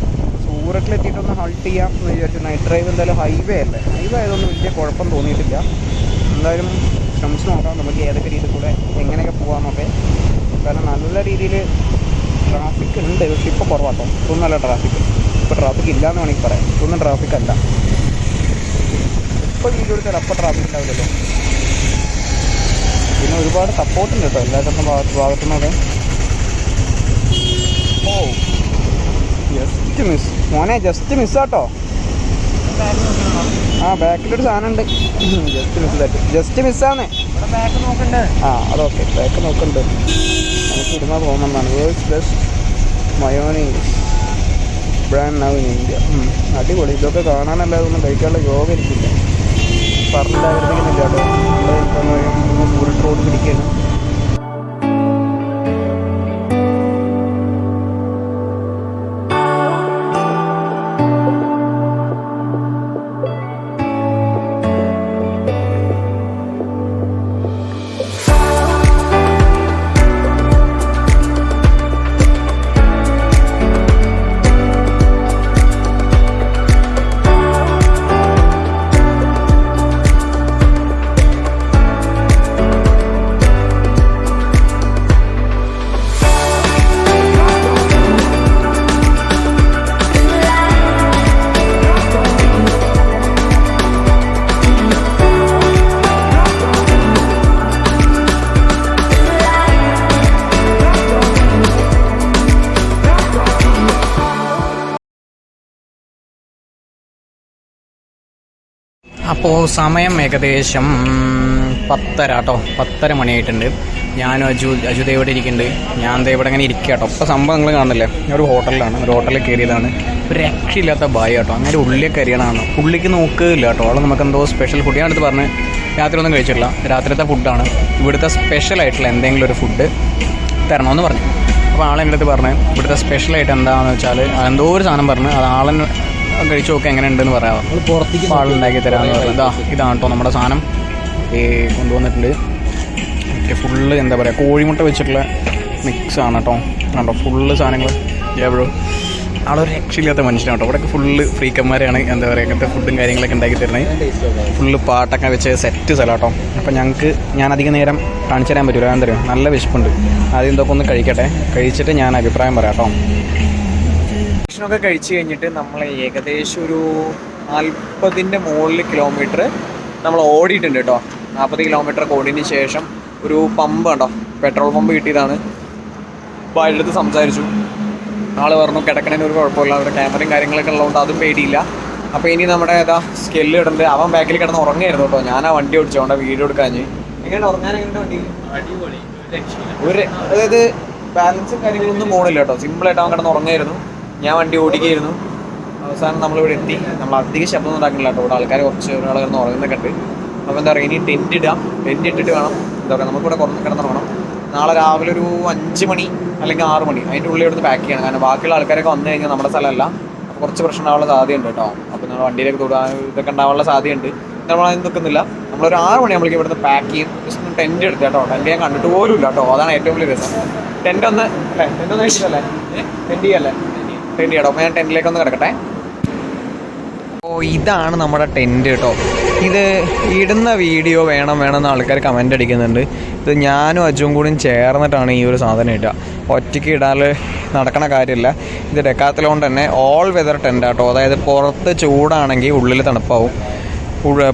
സൂററ്റിലെത്തിയിട്ടൊന്ന് ഹൾട്ട് ചെയ്യാം എന്ന് വിചാരിച്ചു. നൈറ്റ് ഡ്രൈവ് എന്തായാലും ഹൈവേ അല്ലേ. ഹൈവേ ആയതൊന്നും വലിയ കുഴപ്പം തോന്നിയിട്ടില്ല. എന്തായാലും ശ്രമിച്ച് നോക്കാം നമുക്ക് ഏതൊക്കെ രീതിയിൽ കൂടെ എങ്ങനെയൊക്കെ പോകാമെന്നൊക്കെ. കാരണം നല്ല രീതിയിൽ ട്രാഫിക് ഉണ്ട്. പക്ഷെ ഇപ്പോൾ കുറവാട്ടോ. ഇതൊന്നുമല്ല ട്രാഫിക്. ഇപ്പോൾ ട്രാഫിക് ഇല്ല എന്ന് വേണമെങ്കിൽ പറയാം. ഇതൊന്നും ട്രാഫിക് അല്ല. ഇപ്പോൾ വീഡിയോ എടുത്താൽ അപ്പോൾ ട്രാഫിക് ഉണ്ടാവില്ലല്ലോ. പിന്നെ ഒരുപാട് സപ്പോർട്ടുണ്ട് കേട്ടോ എല്ലാത്തിൻ്റെ ഭാഗത്തു നിന്നൊക്കെ. ജസ്റ്റ് മിസ് മോനെ, ജസ്റ്റ് മിസ്സാട്ടോ. ബാക്കിലൊരു സാധനം ഉണ്ട്. ജസ്റ്റ് മിസ്സാണ്. അതൊക്കെ ബാക്ക് നോക്കണ്ട്. നമുക്ക് ഇരുന്നാൽ തോന്നുന്നതാണ്. World's best mayonnaise brand now in India. അടിപൊളി. ഇതൊക്കെ കാണാനല്ലാതെ ഒന്നും കഴിക്കാനുള്ള യോഗ ഇരിക്കില്ല. പറഞ്ഞിട്ടായിരുന്നില്ല കേട്ടോ. ഇവിടെ സൂററ്റ് റോഡ് പിടിക്കുകയാണ്. അപ്പോൾ സമയം ഏകദേശം 10:30 കേട്ടോ. 10:30 മണിയായിട്ടുണ്ട്. ഞാനും അജുദ ഇവിടെ ഇരിക്കുന്നുണ്ട്. ഞാൻ ഇവിടെ ഇങ്ങനെ ഇരിക്കുക കേട്ടോ. ഇപ്പോൾ സംഭവം നിങ്ങൾ കാണില്ലേ, ഞാൻ ഒരു ഹോട്ടലിലാണ്. ഒരു ഹോട്ടലിൽ കയറിയതാണ്. ഒരു രക്ഷയില്ലാത്ത ബായ് കേട്ടോ. അങ്ങനെ ഉള്ളിൽ കയറിയതാണ്. പുള്ളിക്ക് നോക്കില്ല കേട്ടോ. അവൾ നമുക്ക് എന്തോ സ്പെഷ്യൽ ഫുഡ് ഞാൻ അടുത്ത് പറഞ്ഞ് രാത്രി ഒന്നും കഴിച്ചിട്ടില്ല. രാത്രിത്തെ ഫുഡാണ്. ഇവിടുത്തെ സ്പെഷ്യലായിട്ടുള്ള എന്തെങ്കിലും ഒരു ഫുഡ് തരണമെന്ന് പറഞ്ഞു. അപ്പോൾ ആളെൻ്റെ അടുത്ത് പറഞ്ഞ് ഇവിടുത്തെ സ്പെഷ്യലായിട്ട് എന്താണെന്ന് വെച്ചാൽ എന്തോ ഒരു സാധനം പറഞ്ഞ് അത് ആളെന്നെ കഴിച്ച് നോക്കുക എങ്ങനെയുണ്ടെന്ന് പറയാം. പുറത്തേക്ക് ആളുണ്ടാക്കി തരാമെന്ന് പറഞ്ഞത്. ഇതാണ് കേട്ടോ നമ്മുടെ സാധനം കൊണ്ടുവന്നിട്ടുണ്ട്. ഫുള്ള് എന്താ പറയുക, കോഴിമുട്ട വെച്ചിട്ടുള്ള മിക്സാണ് കേട്ടോ. കണ്ടോ ഫുള്ള് സാധനങ്ങൾ. എവിടോ ആളൊരു രക്ഷയില്ലാത്ത മനുഷ്യനാണ് കേട്ടോ. ഇവിടെയൊക്കെ ഫുള്ള് ഫ്രീക്കന്മാരാണ്, എന്താ പറയുക, ഇങ്ങനത്തെ ഫുഡും കാര്യങ്ങളൊക്കെ ഉണ്ടാക്കി തരണേ. ഫുള്ള് പാട്ടൊക്കെ വെച്ച് സെറ്റ് സ്ഥലം കേട്ടോ. അപ്പോൾ ഞാൻ അധികം നേരം കാണിച്ചു തരാൻ പറ്റില്ല, എന്താ പറയുക, നല്ല വിശപ്പുണ്ട്. ആദ്യം എന്തൊക്കെ ഒന്ന് കഴിക്കട്ടെ, കഴിച്ചിട്ട് ഞാൻ അഭിപ്രായം പറയാം കേട്ടോ. ഭക്ഷണമൊക്കെ കഴിച്ച് കഴിഞ്ഞിട്ട് നമ്മൾ ഏകദേശം ഒരു 40ൻ്റെ മുകളിൽ കിലോമീറ്റർ നമ്മൾ ഓടിയിട്ടുണ്ട് കേട്ടോ. 40 കിലോമീറ്റർ ഓടിയതിന് ശേഷം ഒരു പമ്പ് കണ്ടോ, പെട്രോൾ പമ്പ് കിട്ടിയതാണ്. അപ്പോൾ അതിൻ്റെ അടുത്ത് സംസാരിച്ചു. ആൾ പറഞ്ഞു കിടക്കണേന് ഒരു കുഴപ്പമില്ല, അവിടെ ക്യാമറയും കാര്യങ്ങളൊക്കെ ഉള്ളതുകൊണ്ട് അതും പേടിയില്ല. അപ്പോൾ ഇനി നമ്മുടെ സ്കെല്ല് ഇടുന്നുണ്ട്. അവൻ ബാക്കിൽ കിടന്ന് ഉറങ്ങായിരുന്നു കേട്ടോ. ഞാൻ ആ വണ്ടി ഓടിച്ചോണ്ട് വീഡിയോ എടുക്കാഞ്ഞ്. എങ്ങനെ ഉറങ്ങാൻ എങ്ങനെ വണ്ടി അതായത് ബാലൻസും കാര്യങ്ങളൊന്നും പോകണില്ല കേട്ടോ. സിമ്പിളായിട്ട് അവൻ കിടന്ന് ഉറങ്ങായിരുന്നു, ഞാൻ വണ്ടി ഓടിക്കുകയായിരുന്നു. അവസാനം നമ്മളിവിടെ എത്തി. നമ്മൾ അധികം ശബ്ദം ഉണ്ടാക്കുന്നില്ല കേട്ടോ. ഇവിടെ ആൾക്കാർ ഒരാൾ കിടന്ന് ഉറങ്ങുന്നൊക്കെ ഉണ്ട്. അപ്പോൾ എന്താ പറയുക, ഇനി ടെൻറ്റ് ഇടാം. ടെൻറ്റ് ഇട്ടിട്ട് വേണം എന്താ പറയുക നമുക്കിവിടെ കുറഞ്ഞ് കിടന്നുറങ്ങണം. നാളെ രാവിലെ ഒരു 5 മണി അല്ലെങ്കിൽ 6 മണി അതിൻ്റെ ഉള്ളിൽ എടുത്ത് പാക്ക് ചെയ്യണം. കാരണം ബാക്കിയുള്ള ആൾക്കാരൊക്കെ വന്നു കഴിഞ്ഞാൽ നമ്മുടെ സ്ഥലമല്ല, അപ്പോൾ കുറച്ച് പ്രശ്നം ഉണ്ടാവാനുള്ള സാധ്യതയുണ്ട് കേട്ടോ. അപ്പോൾ നമ്മൾ വണ്ടിയിലേക്ക് തൊടാൻ ഇതൊക്കെ ഉണ്ടാവാനുള്ള സാധ്യതയുണ്ട്. നമ്മളതിന് നിൽക്കുന്നില്ല. നമ്മളൊരു 6 മണി നമ്മൾക്ക് ഇവിടുന്ന് പാക്ക് ചെയ്യും. ജസ്റ്റ് ടെൻറ്റ് എടുത്ത് കേട്ടോ. ടെൻറ്റ് ഞാൻ കണ്ടിട്ട് പോലും ഇല്ല കേട്ടോ. അതാണ് ഏറ്റവും വലിയ രസം. ടെൻറ്റ് ഒന്ന് അല്ലേ, ടെൻറ്റ് ഒന്ന് കഴിച്ചിട്ടല്ലേ, ടെൻറ്റ് ചെയ്യല്ലേ, ടെൻറ്റ് ചെയ്യട്ടോ. അപ്പോൾ ഞാൻ ടെൻറ്റിലേക്കൊന്ന് കിടക്കട്ടെ. അപ്പോൾ ഇതാണ് നമ്മുടെ ടെൻറ്റ് കേട്ടോ. ഇത് ഇടുന്ന വീഡിയോ വേണമെന്ന് ആൾക്കാർ കമൻ്റ് അടിക്കുന്നുണ്ട്. ഇത് ഞാനും അജുവും കൂടിയും ചേർന്നിട്ടാണ് ഈ ഒരു സാധനം ഇടുക. ഒറ്റയ്ക്ക് ഇടാൻ നടക്കണ കാര്യമില്ല. ഇത് ഡെക്കാത്തലോൺ തന്നെ ഓൾ വെതർ ടെൻ്റ് ആട്ടോ. അതായത് പുറത്ത് ചൂടാണെങ്കിൽ ഉള്ളിൽ തണുപ്പാവും,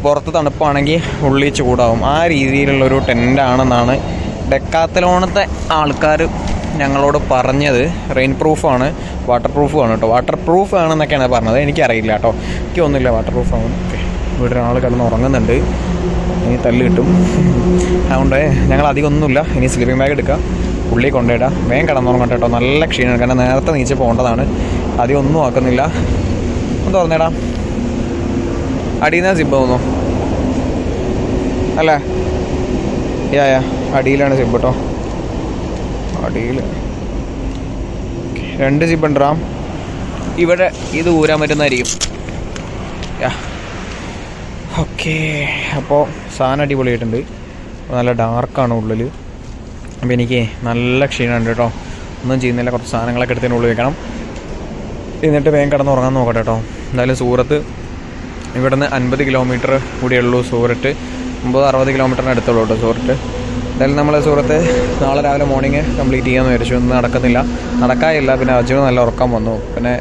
പുറത്ത് തണുപ്പാണെങ്കിൽ ഉള്ളിൽ ചൂടാവും. ആ രീതിയിലുള്ളൊരു ടെൻ്റാണെന്നാണ് ഡെക്കാത്തലോണത്തെ ആൾക്കാർ ഞങ്ങളോട് പറഞ്ഞത്. റെയിൻ പ്രൂഫാണ്, വാട്ടർ പ്രൂഫുമാണ് കേട്ടോ. വാട്ടർ പ്രൂഫ് ആണെന്നൊക്കെയാണ് പറഞ്ഞത്. എനിക്കറിയില്ല കേട്ടോ, എനിക്കൊന്നുമില്ല വാട്ടർ പ്രൂഫാണ്. ഇവിടെ ഒരാൾ കിടന്ന് ഉറങ്ങുന്നുണ്ട്, ഇനി തല്ല് കിട്ടും. അതുകൊണ്ട് ഞങ്ങൾ അധികം ഒന്നുമില്ല. ഇനി സ്ലീപ്പിംഗ് ബാഗ് എടുക്കുക, ഉള്ളിൽ കൊണ്ടുപോയിടാം. വേഗം കിടന്നുറങ്ങട്ടെ കേട്ടോ. നല്ല ക്ഷീണമാണ്, കാരണം നേരത്തെ നീച്ച് പോകേണ്ടതാണ്. അധികം ഒന്നും ആക്കുന്നില്ല. ഒന്ന് തുറന്നേടാ. അടിയിൽ നിന്ന് സിബ് തോന്നുന്നു അല്ലേ? അടിയിലാണ് സിബ് കേട്ടോ. അടിയിൽ 2 സിബ് ഉണ്ടാം. ഇവിടെ ഇത് ഊരാൻ പറ്റുന്നതായിരിക്കും. ഓക്കെ, അപ്പോൾ സാധനം അടിപൊളിയായിട്ടുണ്ട്. നല്ല ഡാർക്കാണ് ഉള്ളിൽ. അപ്പോൾ എനിക്ക് നല്ല ക്ഷീണമുണ്ട് കേട്ടോ. ഒന്നും ചെയ്യുന്നില്ല, കുറച്ച് സാധനങ്ങളൊക്കെ എടുത്തതിന് ഉള്ളിൽ വെക്കണം. എന്നിട്ട് വേഗം കിടന്ന് ഉറങ്ങാൻ നോക്കട്ടെ കേട്ടോ. എന്തായാലും സൂറത്ത് ഇവിടുന്ന് 50 കിലോമീറ്റർ കൂടിയേ ഉള്ളൂ. സൂററ്റ് 50-60 കിലോമീറ്ററിന് അടുത്തുള്ളൂ കേട്ടോ സൂററ്റ്. എന്തായാലും നമ്മൾ സൂറത്ത് നാളെ രാവിലെ മോർണിംഗ് കംപ്ലീറ്റ് ചെയ്യാമെന്ന് വിചാരിച്ചു. ഒന്നും നടക്കാനില്ല. പിന്നെ അജുവിന് നല്ല ഉറക്കം വന്നു. പിന്നെ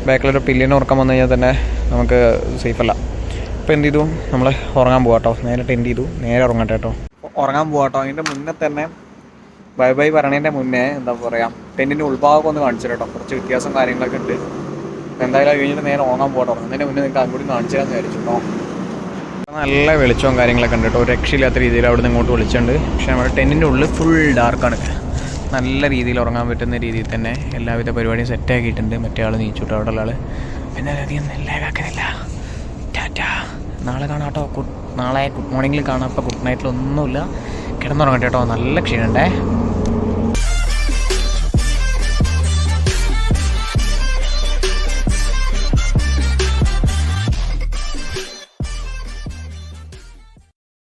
ബാക്കിലൊരു പില്ലിന് ഉറക്കം വന്നു കഴിഞ്ഞാൽ തന്നെ നമുക്ക് സേഫല്ല. ഇപ്പോൾ എന്ത് ചെയ്തു, നമ്മൾ ഉറങ്ങാൻ പോകാം കേട്ടോ. നേരെ ടെൻറ്റ് ചെയ്തു, നേരെ ഉറങ്ങട്ടെ കേട്ടോ. ഉറങ്ങാൻ പോകാം കേട്ടോ. അതിൻ്റെ മുന്നേ തന്നെ ബൈ ബൈ പറയണതിൻ്റെ മുന്നേ എന്താ പറയുക, ടെൻറ്റിൻ്റെ ഉൾഭാഗം ഒന്ന് കാണിച്ചു കേട്ടോ. കുറച്ച് വ്യത്യാസം കാര്യങ്ങളൊക്കെ ഉണ്ട്. എന്തായാലും അത് കഴിഞ്ഞിട്ട് നേരെ ഉറങ്ങാൻ പോകട്ടോ. ഉറങ്ങുന്നതിൻ്റെ മുന്നേ നിങ്ങൾക്ക് അതുകൂടി കാണിച്ചു തരാമെന്ന് വിചാരിച്ചു കേട്ടോ. നല്ല വെളിച്ചവും കാര്യങ്ങളൊക്കെ ഉണ്ട് കേട്ടോ. ഒരു രക്ഷയില്ലാത്ത രീതിയിൽ അവിടെ നിന്ന് ഇങ്ങോട്ട് വിളിച്ചിട്ടുണ്ട്. പക്ഷേ നമ്മുടെ ടെൻറ്റിൻ്റെ ഉള്ളിൽ ഫുൾ ഡാർക്കാണ്. നല്ല രീതിയിൽ ഉറങ്ങാൻ പറ്റുന്ന രീതിയിൽ തന്നെ എല്ലാവിധ പരിപാടിയും സെറ്റാക്കിയിട്ടുണ്ട്. മറ്റേ ആൾ നീച്ചുട്ടോ, അവിടെ ഉള്ള ആൾ. പിന്നെ അധികം നെല്ലാക്കുന്നില്ല. ടാറ്റാ, നാളെ കാണാം കേട്ടോ. നാളെ ഗുഡ് മോർണിംഗിൽ കാണാം. ഇപ്പോൾ ഗുഡ് നൈറ്റിലൊന്നുമില്ല. കിടന്നുറങ്ങട്ടെ കേട്ടോ. നല്ല ക്ഷീണമുണ്ടേ.